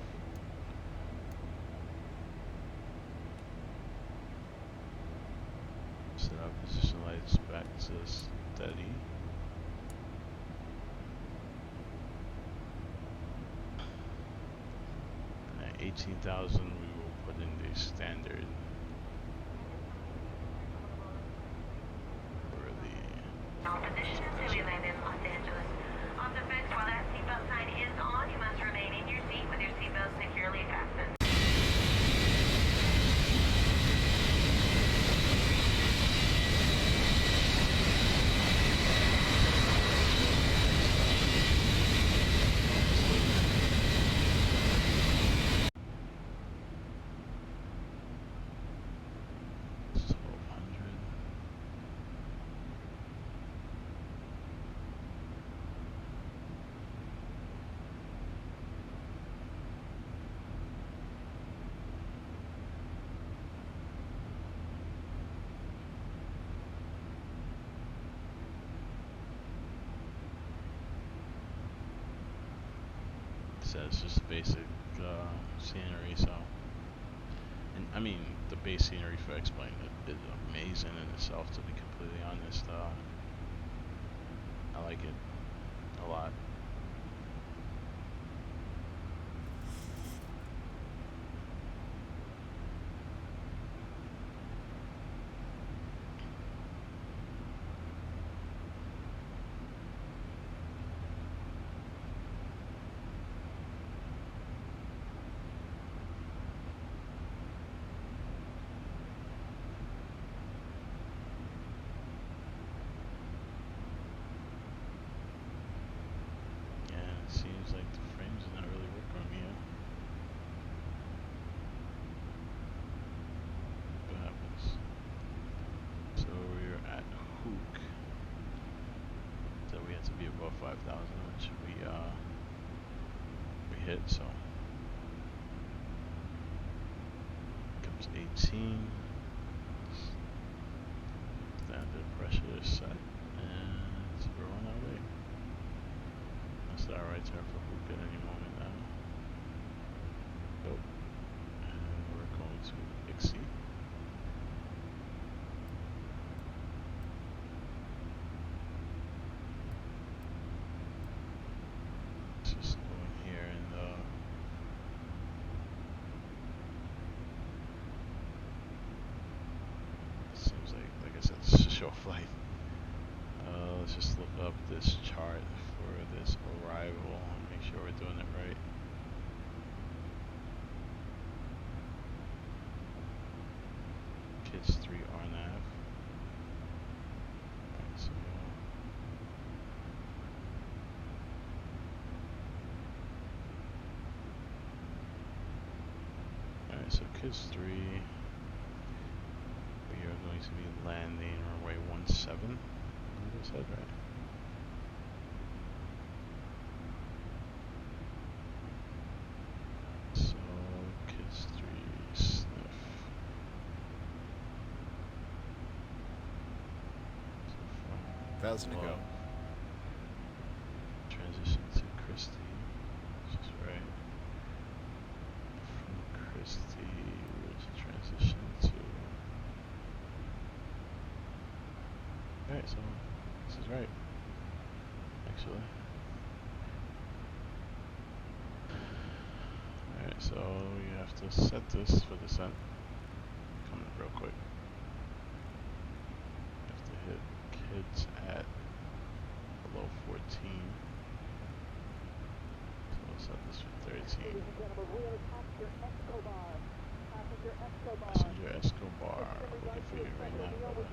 A: Set our position lights back to steady. And at 18,000 we will put in the standard for the...
F: Position until we land in
A: said, it's just basic scenery. So, and I mean, the base scenery for X-Plane is amazing in itself. To be completely honest, I like it a lot. Seems like the frames are not really working on me yet. What happens? So we're at Hook. So we have to be above 5,000, which we hit. So comes 18. Standard pressure is set, and we're on our way. That's our right turn for Hook at any moment now. Nope. And we're going to exceed. Let's just go in here and seems like I said, it's a short flight. Let's just look up this chart for this arrival and make sure we're doing it right. Kids 3 RNAV. Alright, so alright, so Kids 3, we are going to be landing runway 17. I said right. So Kids 3 sniff. So
I: 1,000 to go.
A: Transition to Christie, which is right. From Christie, we'll transition to. Alright, so this is right. Actually. Alright, so you have to set this for descent. Coming up real quick. You have to hit kids at below 14. So we'll set this for 13. Passenger Escobar. Looking for you right now, brother.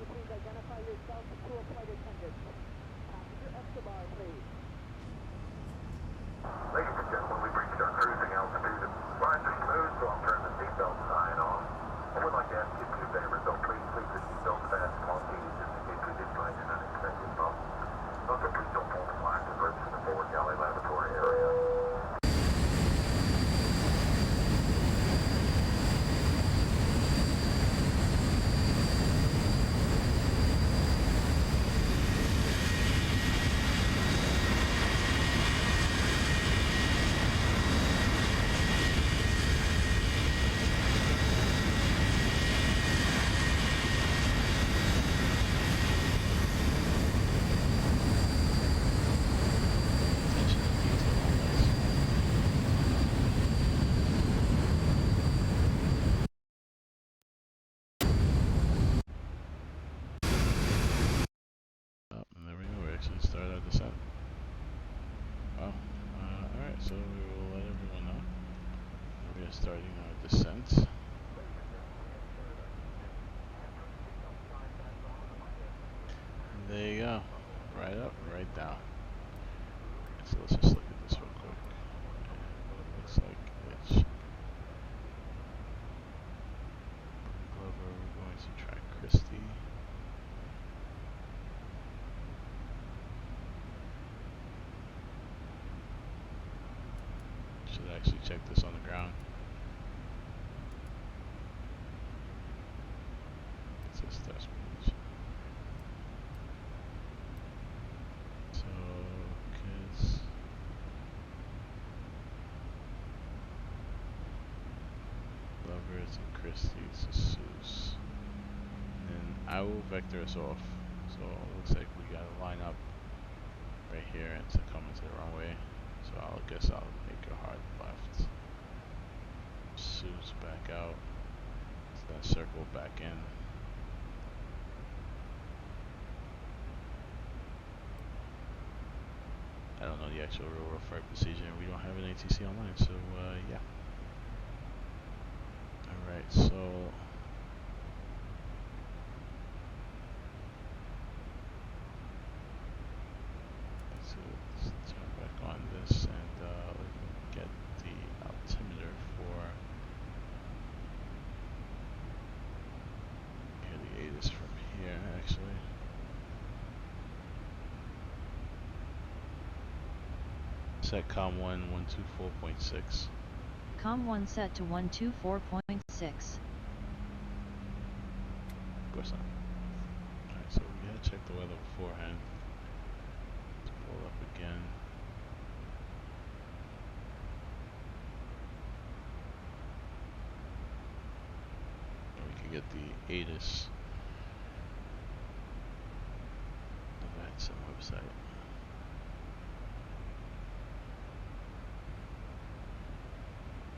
D: Ladies and gentlemen, we've reached our cruising altitude. Flights are smooth, so I'll turn the seatbelt sign on. I would like to ask you two favors, though. Please keep the seatbelt fastened on keys just in case we did find an unexpected bump. Also, please don't pull the flag and bridge to the forward galley laboratory area.
A: Start our descent. Wow. Alright, so we will let everyone know. We are starting our descent. And there you go. Right up, right down. So let's just look at this real quick. It looks like it's Glover. We're going to try Christie. Should actually check this on the ground. It says test page. So kids River to Christie to Seuss. And I will vector us off. So it looks like we gotta line up right here to come into the runway. So I guess I'll make a hard left. Seuss back out. So then circle back in. I don't know the actual railroad freight procedure, and we don't have an ATC online, so yeah. Alright, so let's turn back on this and we can get the altimeter for here. The 8 is from here actually. Set COM 1 124.6.
C: COM 1 set to 124.6.
A: Of course not. Alright, so we gotta check the weather beforehand. Let's pull up again. And we can get the ATIS, the Vatsim website.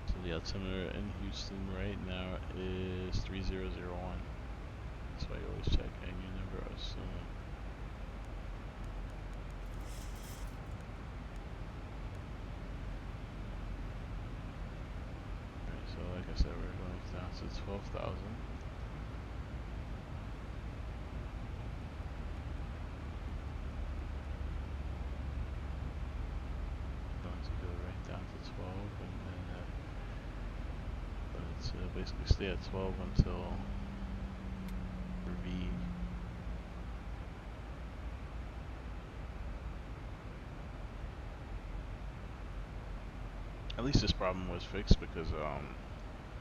A: So the altimeter in Houston right now is 3001. That's why you always check AU number assume. Alright, so like I said, we're going down to 12,000. Going to go right down to 12 and then let's basically stay at 12 until V. At least this problem was fixed because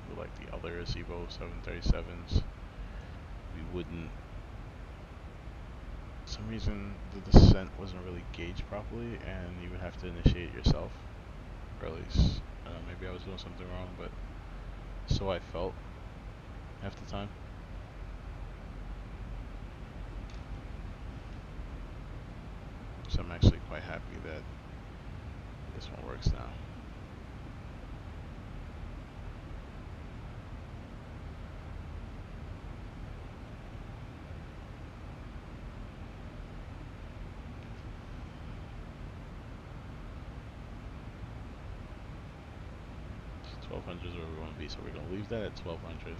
A: with like the other Zibo 737s, we wouldn't. For some reason, the descent wasn't really gauged properly, and you would have to initiate yourself. Or at least, maybe I was doing something wrong, but so I felt half the time. So I'm actually quite happy that this one works now. So 1200 is where we want to be, so we're going to leave that at 1200.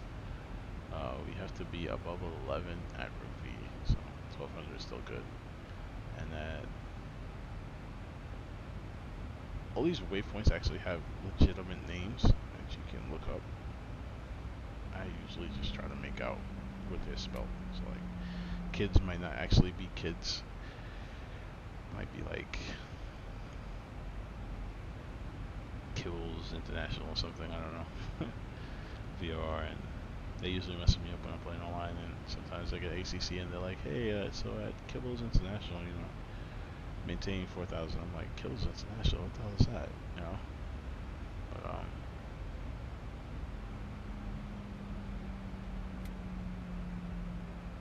A: We have to be above 11 at route V, so 1200 is still good. And that all these waypoints actually have legitimate names that you can look up. I usually just try to make out what they're spelled. So like, kids might not actually be kids. Might be like KHOU International or something. I don't know. VOR, and they usually mess me up when I'm playing online. And sometimes I get ACC and they're like, "Hey, so at KHOU International, you know, maintaining 4,000." I'm like, KHOU International, what the hell is that? You know? But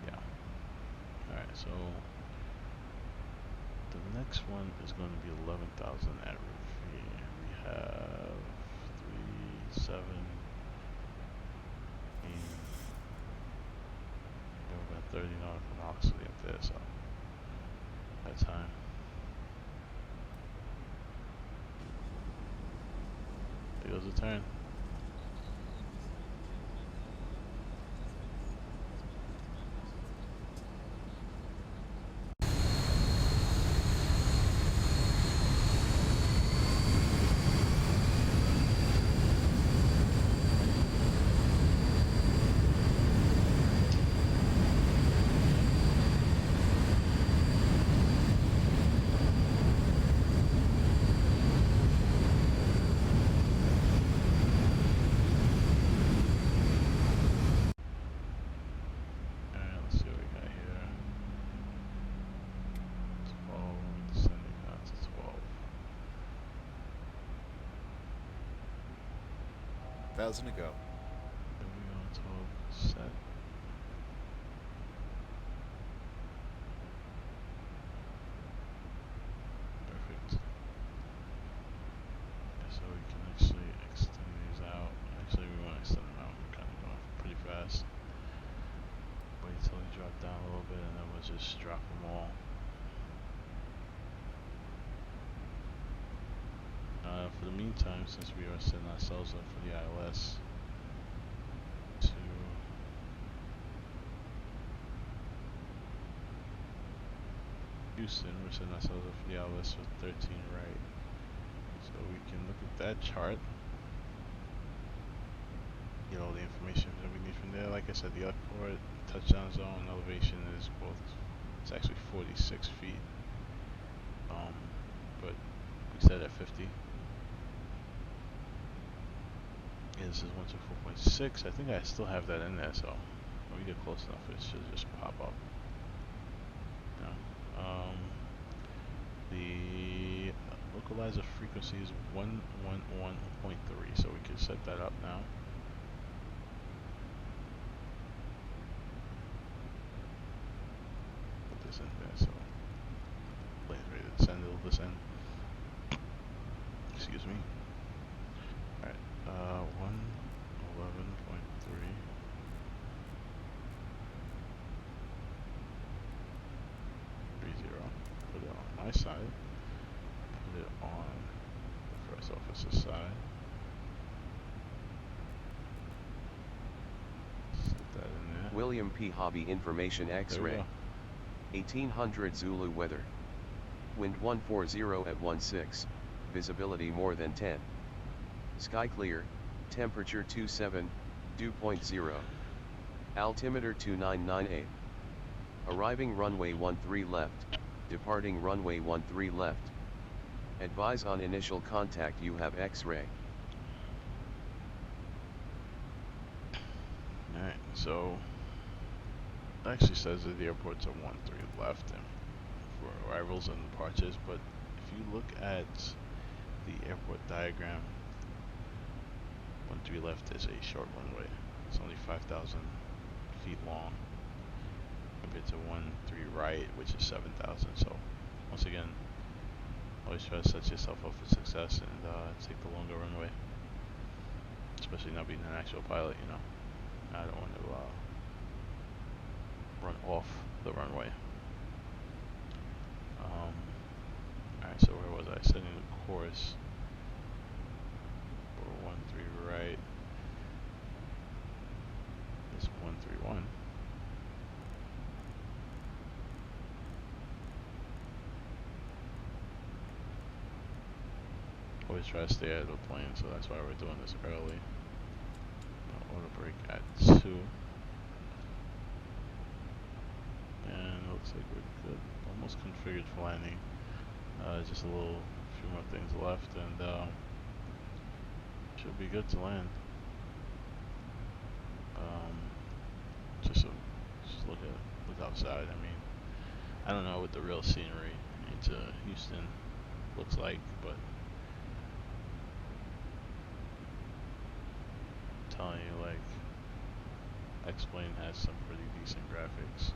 A: yeah. Alright, so the next one is going to be 11,000 at route V. We have 3, 7, 8. We've got 30 nautical velocity up there, so that time. There goes the turn.
I: Thousand to go.
A: just drop them all. For the meantime, since we are setting ourselves up for the ILS to Houston, we're setting ourselves up for the ILS with 13 right. So we can look at that chart, get all the information that we need from there. Like I said, the airport touchdown zone elevation is both, it's actually 46 feet, but we set at 50. Yeah, this is 124.6. I think I still have that in there, so when we get close enough, it should just pop up. The localizer frequency is 111.3, so we can set that up now. Put this in there, so plane's ready to descend, it'll descend. Excuse me. Alright, 111.3. Put it on my side. Put it on the first officer's side. Set that in there.
B: William P. Hobby Information X-ray. 1800 Zulu weather. Wind 140 at 16. Visibility more than 10. Sky clear. Temperature 27. Dew point 0. Altimeter 2998. Arriving runway 13 left. Departing runway 13 left. Advise on initial contact, you have X-ray.
A: Alright, so it actually says that the airport's at 13 left and for arrivals and departures, but if you look at the airport diagram, 13 left is a short runway. It's only 5,000 feet long compared to 13 right, which is 7,000. So once again, always try to set yourself up for success and take the longer runway, especially not being an actual pilot. You know, I don't want to run off the runway. Alright, so where was I? Setting the course for 13 right is 131. Always try to stay out of the plane, so that's why we're doing this early. Auto brake at 2. And it looks like we're good. Almost configured for landing. Just a few more things left, and should be good to land. Just look outside. I mean, I don't know what the real scenery into Houston looks like, but I'm telling you, like, X-Plane has some pretty decent graphics.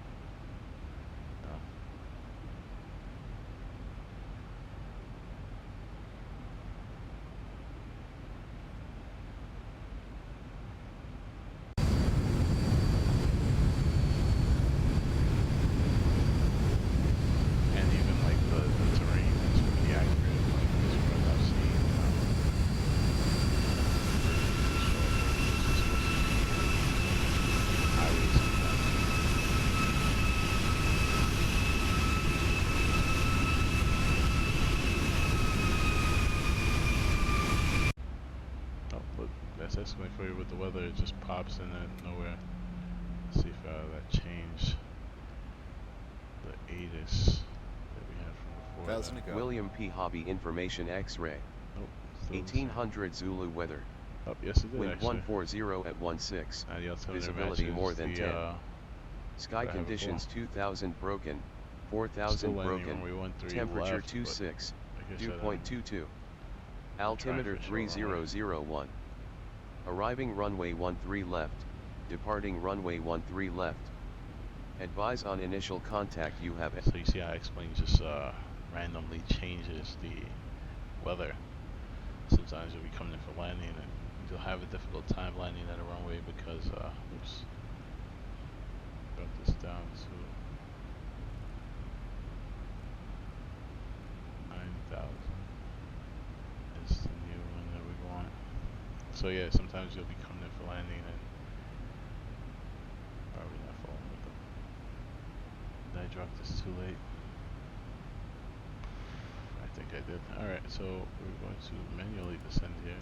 A: That's going for you with the weather, it just pops in at nowhere. Let's see if that changed the ATIS that we had from before.
I: 1,000 to go.
B: William P. Hobby Information X-ray. 1800 Zulu weather.
A: Oh, yes it did.
B: Wind
A: actually.
B: 140 at 16. Visibility more than 10. Sky conditions 2000 broken, 4000 broken. Temperature left, 26. Dew point 22. Altimeter 3001. Arriving runway 13 left. Departing runway 13 left. Advise on initial contact, you have it.
A: So you see how X-Plane just randomly changes the weather. Sometimes you'll be coming in for landing and you'll have a difficult time landing at a runway because, oops, got this down to is the new one that we want. So yeah, sometimes you'll be coming in for landing and probably not falling with them. Did I drop this too late? I think I did. Alright, so we're going to manually descend here.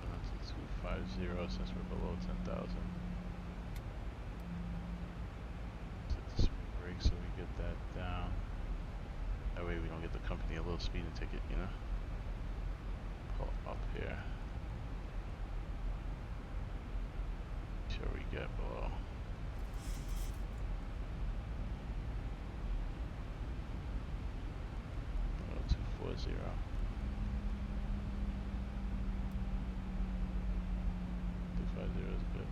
A: That's 250 since we're below 10,000. Set the spring brake so we get that down. That way we don't get the company a little speeding ticket, you know? Pull up here. Make sure we get below. Below 240. 250 is good.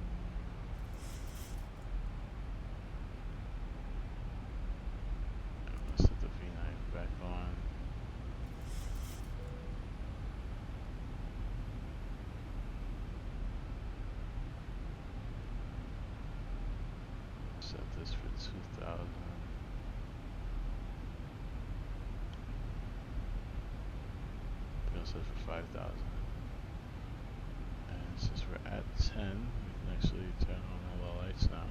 A: Let's set the V9 back on. Set this for 2,000. We're gonna set it for 5,000. And since we're at 10, we can actually turn on all the lights now.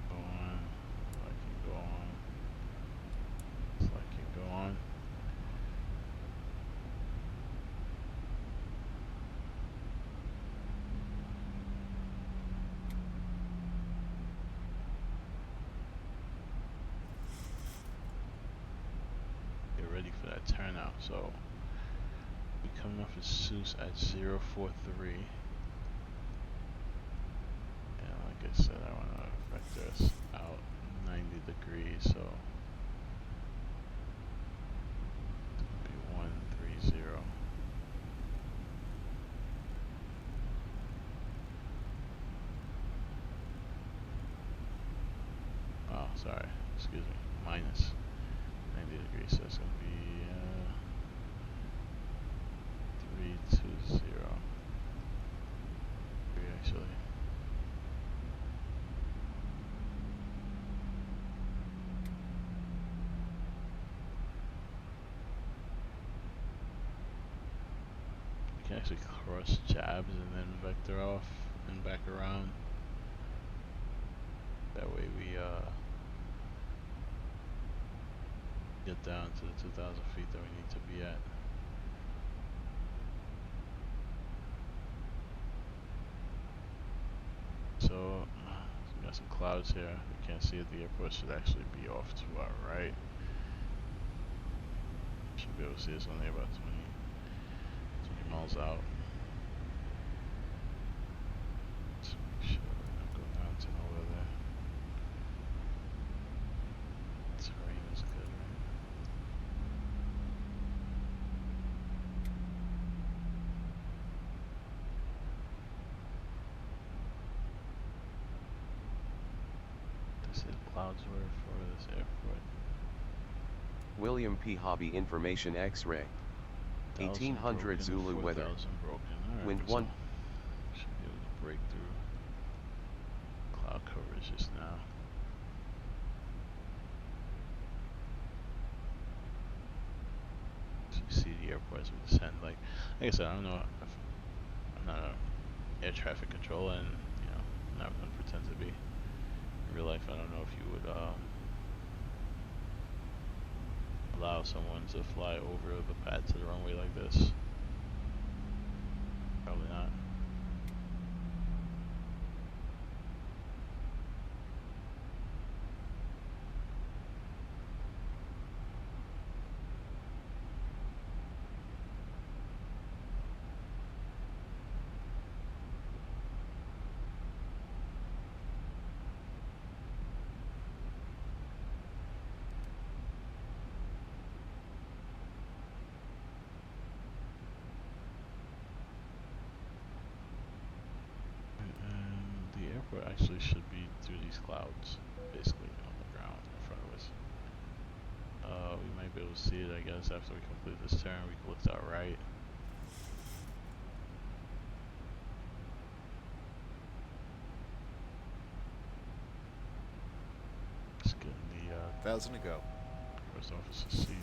A: Go on. Light can go on. This light can go on. Get ready for that turnout. So we're coming off of Zeus at 043. And like I said, I want to vector us out 90 degrees, so it's going to be 130. Oh, sorry, excuse me, minus 90 degrees, so it's going to be 320. Actually. We can actually cross jabs and then vector off and back around. That way we get down to the 2,000 feet that we need to be at. So we got some clouds here. We can't see it. The airport should actually be off to our right. Should be able to see us only about 20 miles out. Let's make sure we don't go down to nowhere there. Terrain is good, right? This is clouds were for this airport.
B: William P. Hobby Information X-ray. 1800 Zulu weather.
A: Right,
B: Wind
A: so
B: 1.
A: should be able to break through cloud coverage just now. So you see the airport as we descend. Like I said, I don't know if I'm not an air traffic controller, and you know, I'm not gonna pretend to be. In real life, I don't know if you would allow someone to fly over the pad to the runway like this. Probably not. Actually should be through these clouds, basically on the ground in front of us. We might be able to see it, I guess, after we complete this turn. We can look to our right.
I: 1,000 to go.
A: First officer seat.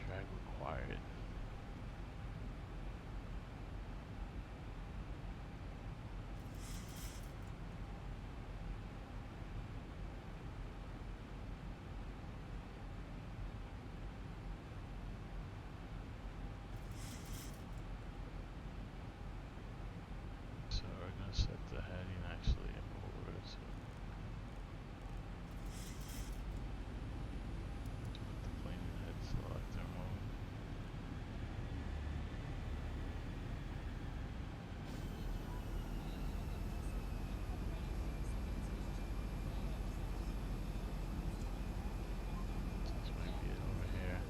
A: Drag required. So we're gonna set the heading actually over to put the plane in head selector mode. This might be it over here.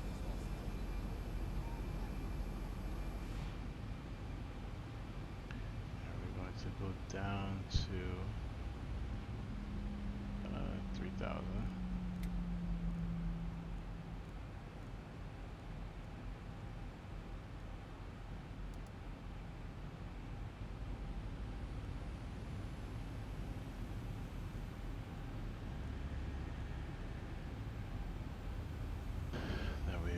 A: And we're going to go down to 3,000. Then we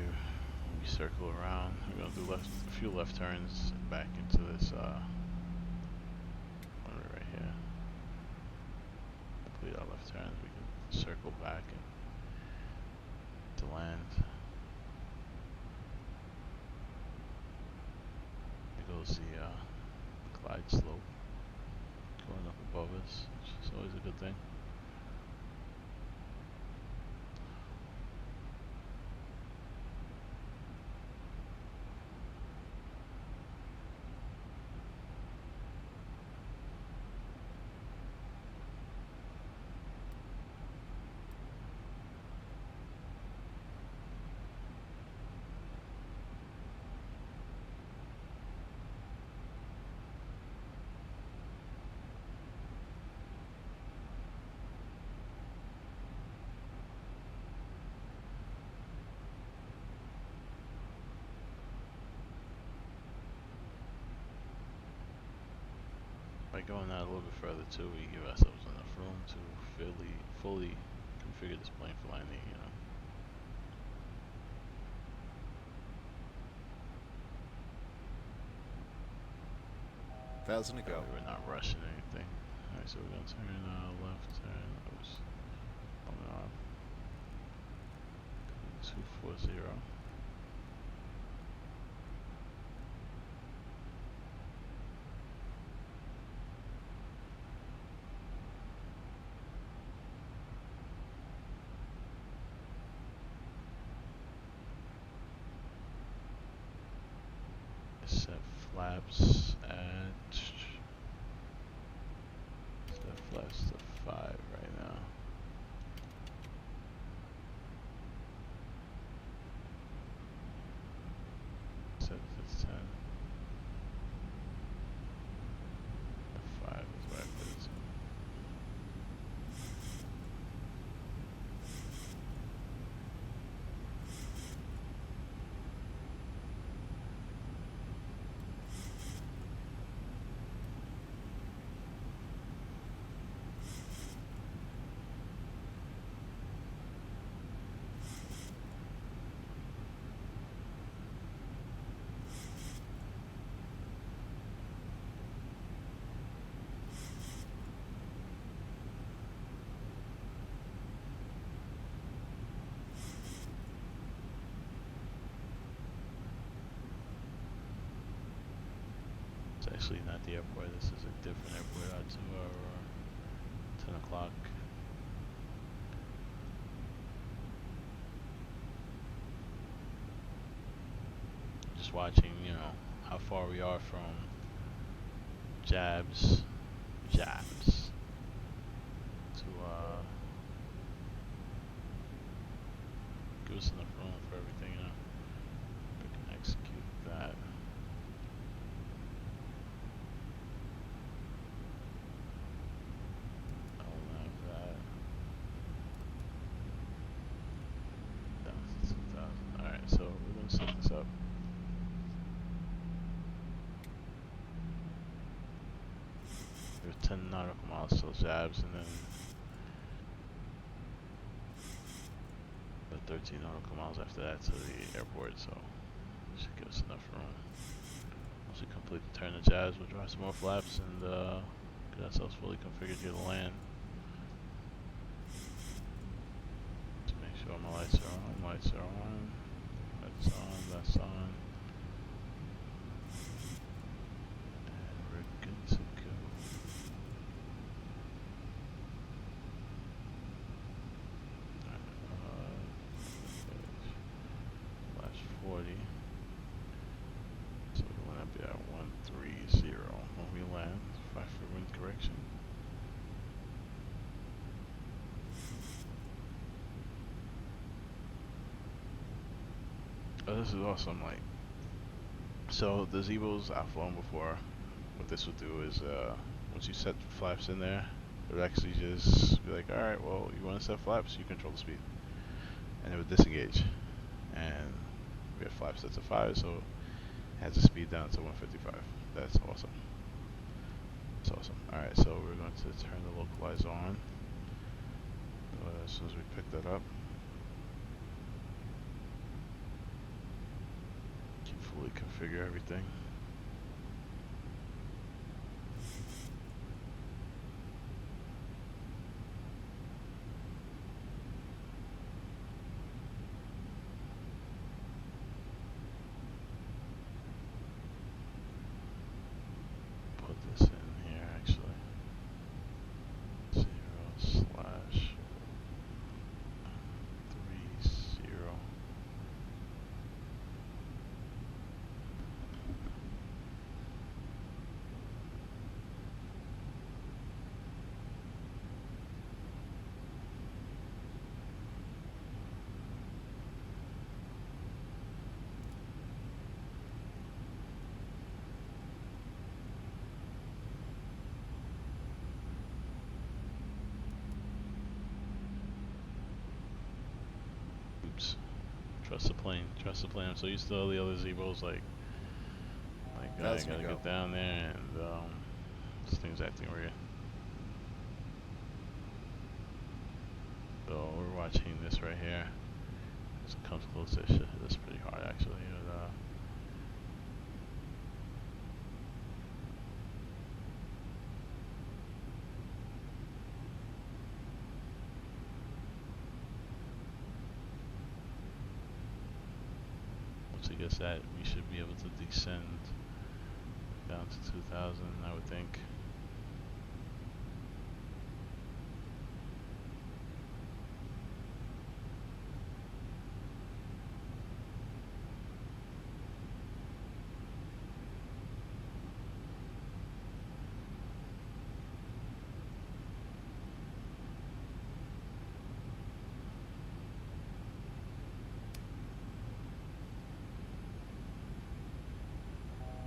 A: circle around. We're gonna do a few left turns back into this one right here. Complete our left turns. We can circle back and to land. There goes the Clyde slope going up above us, which is always a good thing. By going out a little bit further too, we give ourselves enough room to fully configure this plane for landing, you know.
I: 1,000 to go.
A: We're not rushing anything. Alright, so we're gonna turn left turn. Oops. Coming off. 240. Set flaps at set flaps to 5 right now. Set to 10. The 5 is where I put it to. It's actually not the airport, this is a different airport out to our 10 o'clock just watching, you know, how far we are from jabs to give us enough room for everything, you know. We can execute that. I'll have that down to 2,000. Alright, so we're gonna set this up. There's 10 nautical miles till jabs, and then the 13 nautical miles after that to the airport, so should give us enough room. Once we complete the turn of jabs, we'll drive some more flaps and get ourselves fully configured here to land. To make sure my lights are on, that's on. And we're good to go. Flash 40. So we're gonna be at 130 when we land. 5 for wind correction. Oh, this is awesome. Like, so the Zibos I've flown before. What this will do is, once you set flaps in there, it would actually just be like, all right, well, you want to set flaps, you control the speed, and it would disengage. And we have flaps set to 5, so it has the speed down to 155. That's awesome. That's awesome. All right, so we're going to turn the localizer on as soon as we pick that up. Fully configure everything. Put this in here actually. 0/30. Oops. Trust the plane. Trust the plane. I'm so used to all the other Zibos, like I gotta get down there and this thing's acting weird. So we're watching this right here. As it comes close, it should hit us pretty hard actually. But, once it gets that, we should be able to descend down to 2,000, I would think.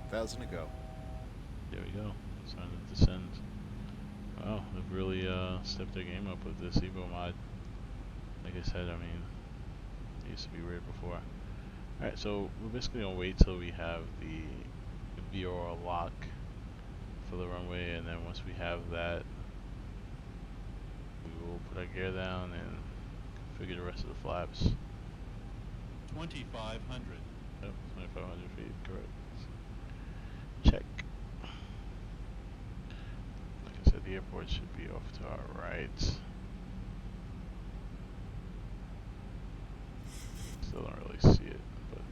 I: Thousand to go.
A: There we go. It's time to descend. Wow, they've really stepped their game up with this Zibo mod. Like I said, I mean, it used to be weird before. Alright, so we're basically gonna wait till we have the VOR lock for the runway, and then once we have that, we will put our gear down and configure the rest of the flaps.
J: 2,500.
A: Yep, 2,500 feet, correct. Check. Like I said, the airport should be off to our right. Still don't really see it, but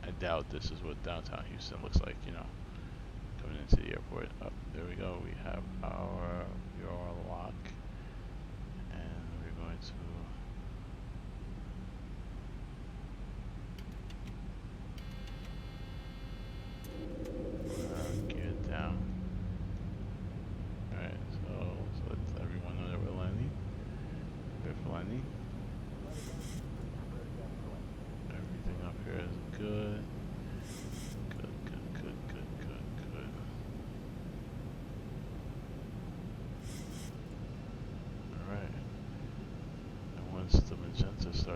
A: I doubt this is what downtown Houston looks like, you know, coming into the airport. Oh, there we go. We have our lock, and we're going to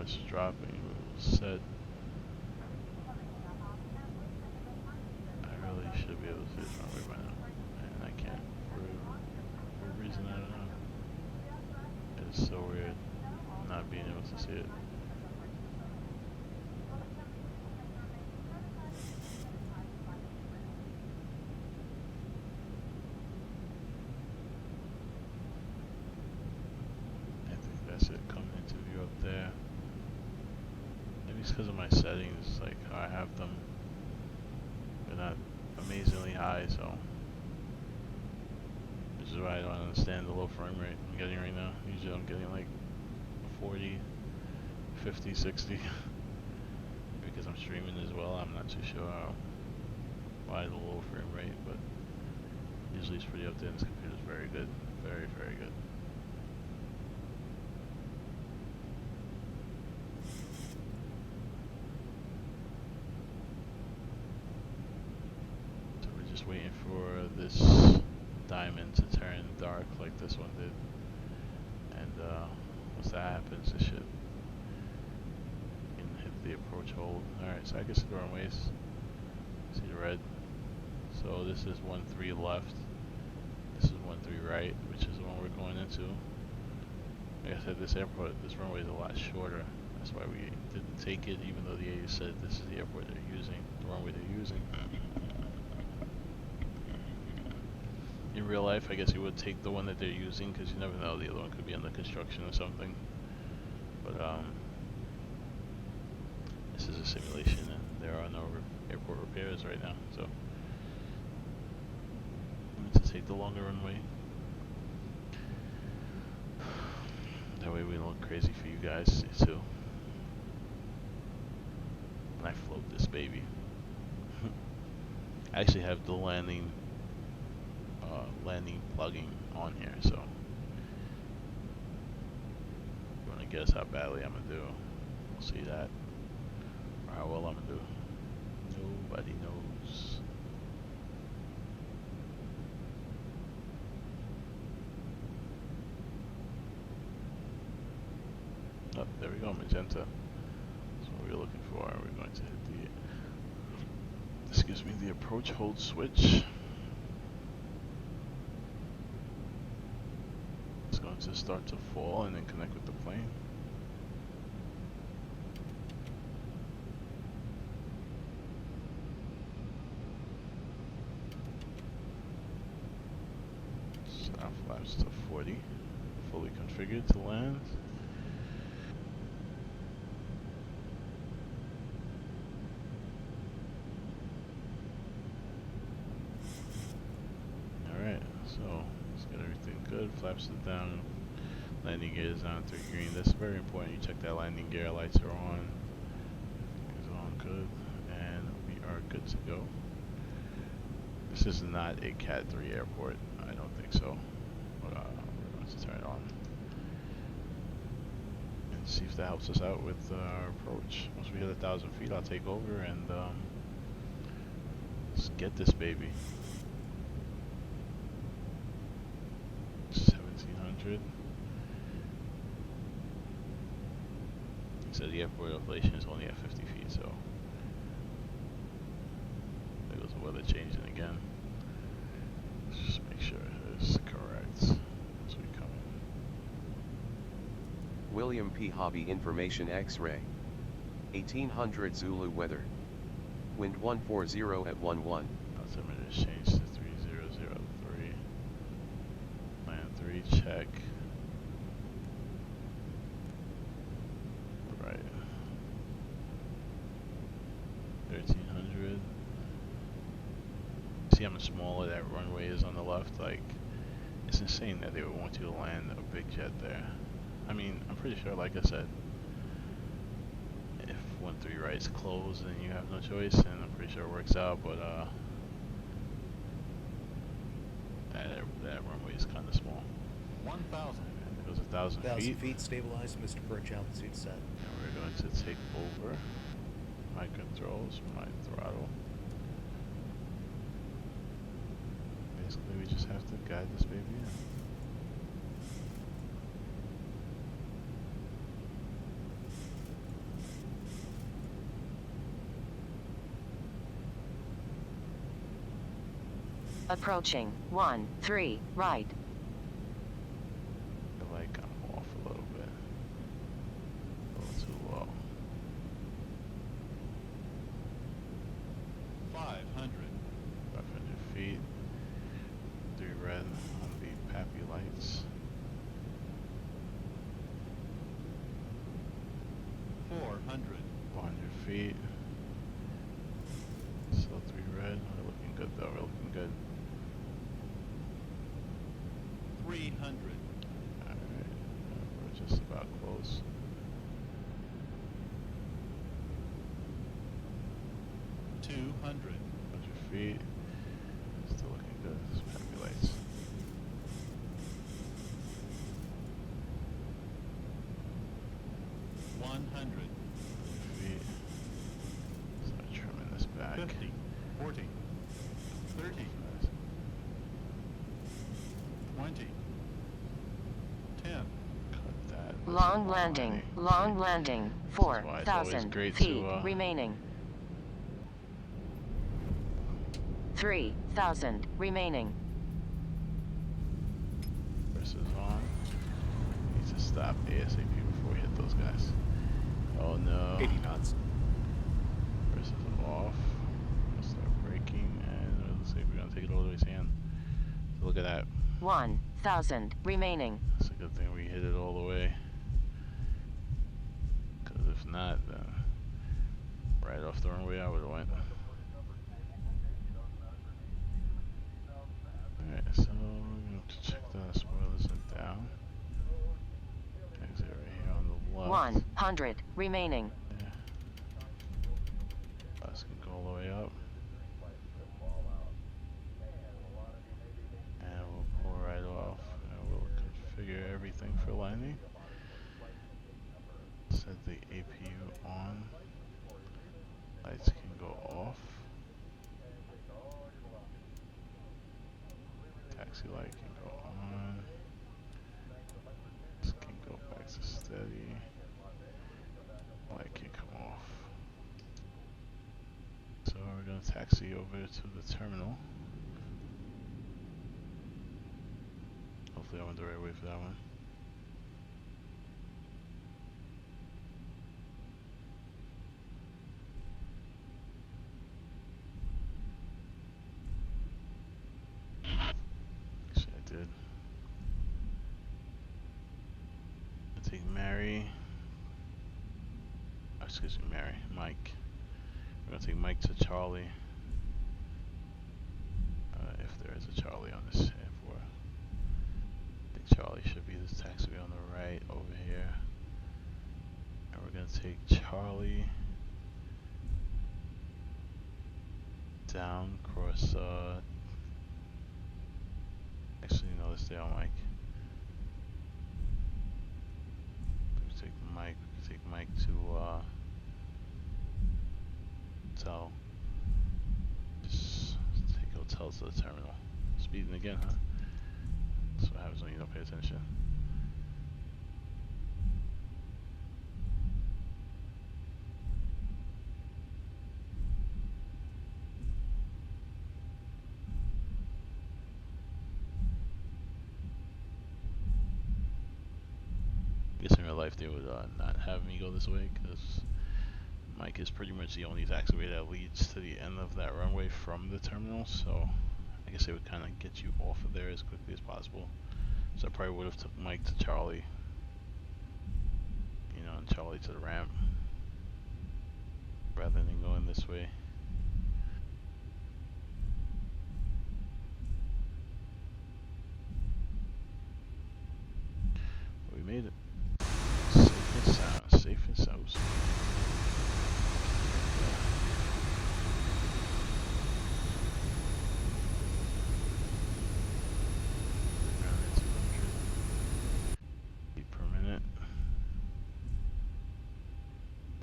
A: it's dropping. Set. I really should be able to see this runway by now, and I can't for a reason I don't know. It's so weird not being able to see it. I think that's it coming into view up there. Maybe it's because of my settings, like how I have them. They're not amazingly high, so which is why I don't understand the low frame rate I'm getting right now. Usually I'm getting like 40, 50, 60 because I'm streaming as well. I'm not too sure why the low frame rate, but usually it's pretty up there and this computer's very good. Very, very good. So we're just waiting for this diamond to turn dark like this one did. And once that happens, it should hit the approach hold. Alright, so I can see the runways. See the red. So this is 13 left. This is 13 right, which is the one we're going into. Like I said, this runway is a lot shorter. That's why we didn't take it, even though the AU said this is the airport they're using, the runway they're using. In real life, I guess you would take the one that they're using, because you never know, the other one could be under construction or something. But this is a simulation, and there are no airport repairs right now, so I'm going to take the longer runway. That way we don't look crazy for you guys too. And I float this baby. I actually have the landing plugging on here, so you want to guess how badly I'm gonna do? We'll see that, or how well I'm gonna do. Nobody knows. Oh, there we go, magenta. That's what we were looking for. We're going to hit the approach hold switch. It's going to start to fall and then connect with the plane. South flaps to 40, fully configured to land. Alright, so let's get everything good. Flaps is down, landing gear is on 3 green. That's very important. You check that landing gear, lights are on. Everything's on good, and we are good to go. This is not a Cat 3 airport. I don't think so. But we're going to turn it on and see if that helps us out with our approach. Once we hit 1,000 feet, I'll take over and let's get this baby. 1700. So the airport elevation is only at 50 feet, so there goes the weather changing again. Let's just make sure it's correct as we come in.
B: William P. Hobby Information X-ray. 1800 Zulu weather. Wind 140 at 11.
A: Altimeter is changed to 3003. Land 3, check. Right. 1300. See how much smaller that runway is on the left? Like, it's insane that they would want you to land a big jet there. I mean, I'm pretty sure, like I said, if 13 right's closed, then you have no choice, and I'm pretty sure it works out, but that runway is kind of small.
I: 1,000.
A: And it goes 1,000 feet.
I: 1,000 feet stabilized, Mr. Perch, altitude set.
A: And we're going to take over my controls, my throttle. Basically, we just have to guide this baby in.
H: Approaching. 13, right.
A: I feel like I'm off a little bit. A little too low.
I: 500.
A: 500 feet. 3 red on the pappy lights.
I: 400.
A: 400 feet. Still 3 red. We're looking good though. We're looking good.
I: 300.
A: Alright. We're just about close.
I: 200.
A: 100 feet. Still looking good. It's pappy lights.
I: 100.
A: Feet. Start trimming this back.
I: 50. 40. 30. 20. 10.
A: Cut that. This
H: Long
A: is
H: landing.
A: already-
H: Long
A: see,
H: landing.
A: this is why it's always
H: 4,000
A: great
H: feet
A: to,
H: remaining. 3,000 remaining.
A: Versus on. Needs to stop ASAP before we hit those guys. Oh no.
I: 80 knots.
A: Versus off. We'll start braking and let's see if we're gonna take it all the way to the end. Look at that.
H: 1,000 remaining.
A: It's a good thing we hit it all the way. Cause if not, then right off the runway I would have went. Alright, so we're gonna have to check the spoilers are down. Exit right here on the left.
H: 100 remaining.
A: Yeah. Bus can go all the way up. And we'll pull right off. And we'll configure everything for landing. Set the APU on. Lights can go off. Taxi light can go on. This can go back to steady. Light can come off. So we're going to taxi over to the terminal. Hopefully I went the right way for that one. Actually I did. I take Mary. Oh, excuse me, Mike. We're gonna take Mike to Charlie. If there is a Charlie on this airport. I think Charlie should be this taxiway on the right over here. And we're gonna take Charlie down, cross, actually no, let's stay on Mike. We take Mike to, hotel. Just take hotel to the terminal. Speeding again, huh? That's what happens when you don't pay attention. I guess in real life they would not have me go this way because Mike is pretty much the only taxiway that leads to the end of that runway from the terminal, so I guess they would kind of get you off of there as quickly as possible. So I probably would have took Mike to Charlie, you know, and Charlie to the ramp rather than going this way. But we made it. Safe and sound, safe and sound. Around 200 feet per minute.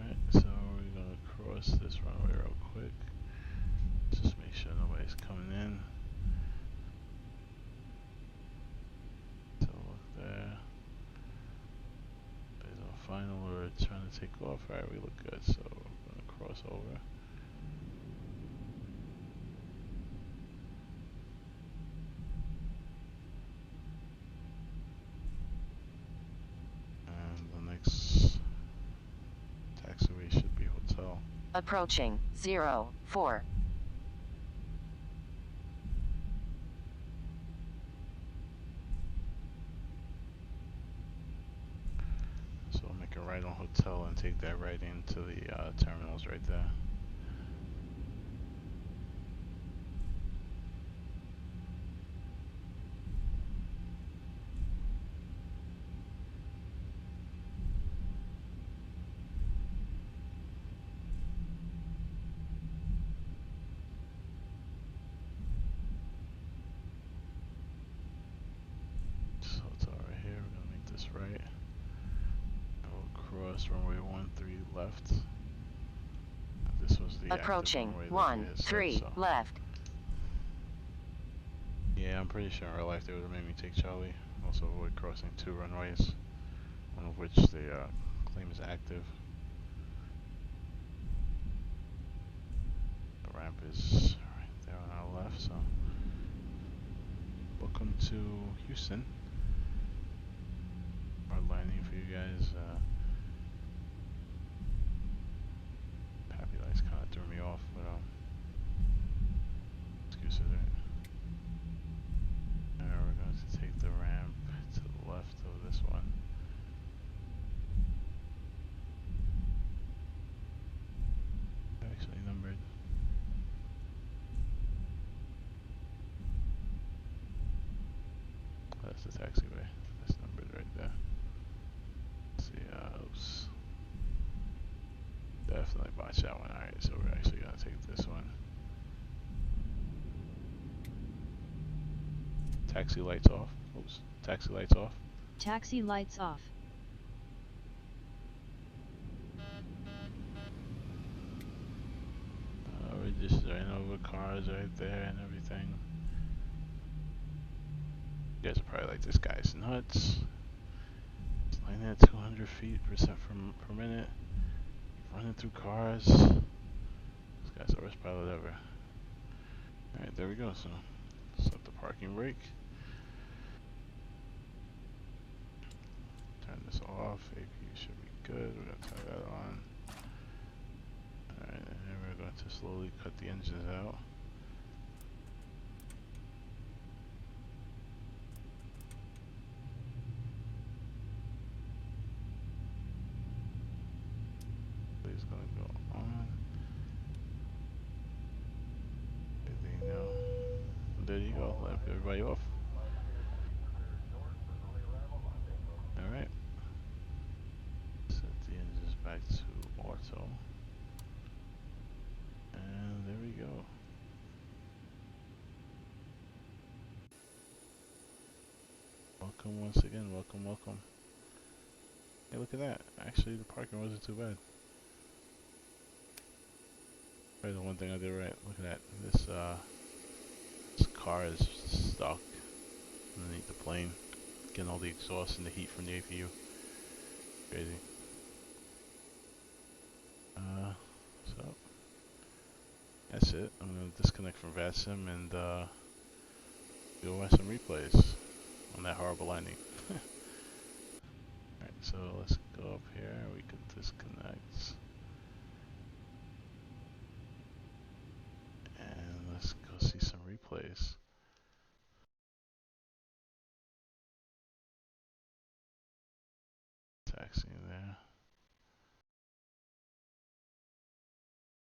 A: Alright, so we're gonna cross this runway real quick. Just make sure nobody's coming in. So look there. There's a final, we're trying to take off. Alright, we look good, so we're gonna cross over.
H: Approaching 04.
A: So we'll make a right on hotel and take that right into the terminals right there. So it's all right here. We're gonna make this right. We'll cross runway 13 left. This was the
H: Approaching
A: active runway that we had set,
H: 13
A: so.
H: left.
A: Yeah, I'm pretty sure in real life they would have made me take Charlie. Also avoid crossing 2 runways, one of which they claim is active. The ramp is right there on our left, so. Welcome to Houston. Hard landing for you guys. Pappy lights kind of threw me off, but excuses there. Now we're going to take the ramp to the left of this one. Actually numbered. That's the taxiway. That's numbered right there. Let's see, oops. Definitely botched that one. Alright, so we're actually gonna take this one. Taxi lights off. Oops. Taxi lights off.
C: Taxi lights off.
A: We're just right over cars right there and everything. You guys are probably like, this guy's nuts. It's landing at 200 feet per minute. Running through cars. This guy's the worst pilot ever. Alright, there we go. So, set the parking brake. Turn this off. AP should be good. We're going to turn that on. Alright, and then we're going to slowly cut the engines out. It's going to go on. Everything now. There you go. Let everybody off. Alright. Set the engines back to auto. And there we go. Welcome once again. Welcome, welcome. Hey, look at that. Actually, the parking wasn't too bad. Probably the one thing I did right. Look at that. This car is stuck underneath the plane, getting all the exhaust and the heat from the APU. Crazy. So that's it. I'm gonna disconnect from Vatsim and go watch some replays on that horrible landing. Alright, so let's go up here. We can disconnect. And let's go see some replays. Taxiing there.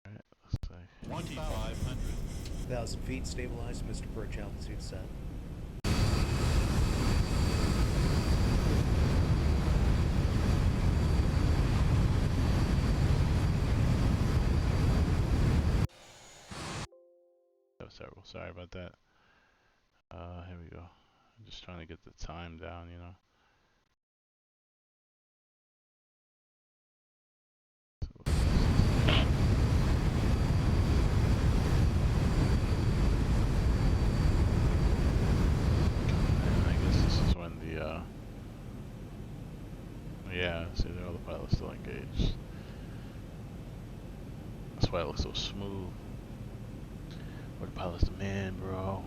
A: Alright, looks like
I: 2,500.
J: 1,000 feet, stabilized, Mr. Perch, altitude set.
A: that was terrible. Sorry about that. Here we go. I'm just trying to get the time down, you know. And I guess this is when the yeah, see there, all the pilots still engaged. That's why it looks so smooth. Where the pilot's the man, bro.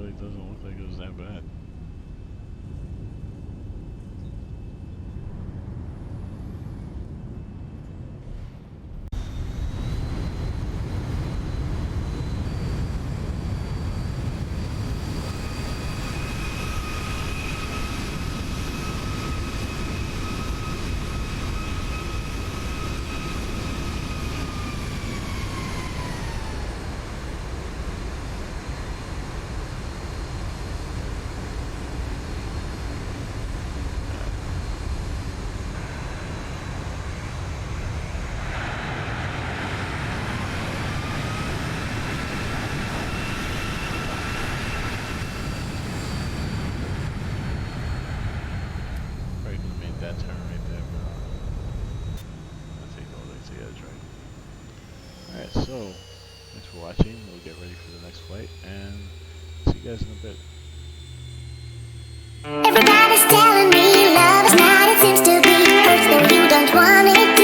A: really doesn't look like it was that bad. Probably could have made that turn right there, but I'll take all the edge, right? Alright, so thanks for watching. We'll get ready for the next flight and see you guys in a bit.
K: Everybody's telling me love is not, it seems to be hurts, though you don't want it.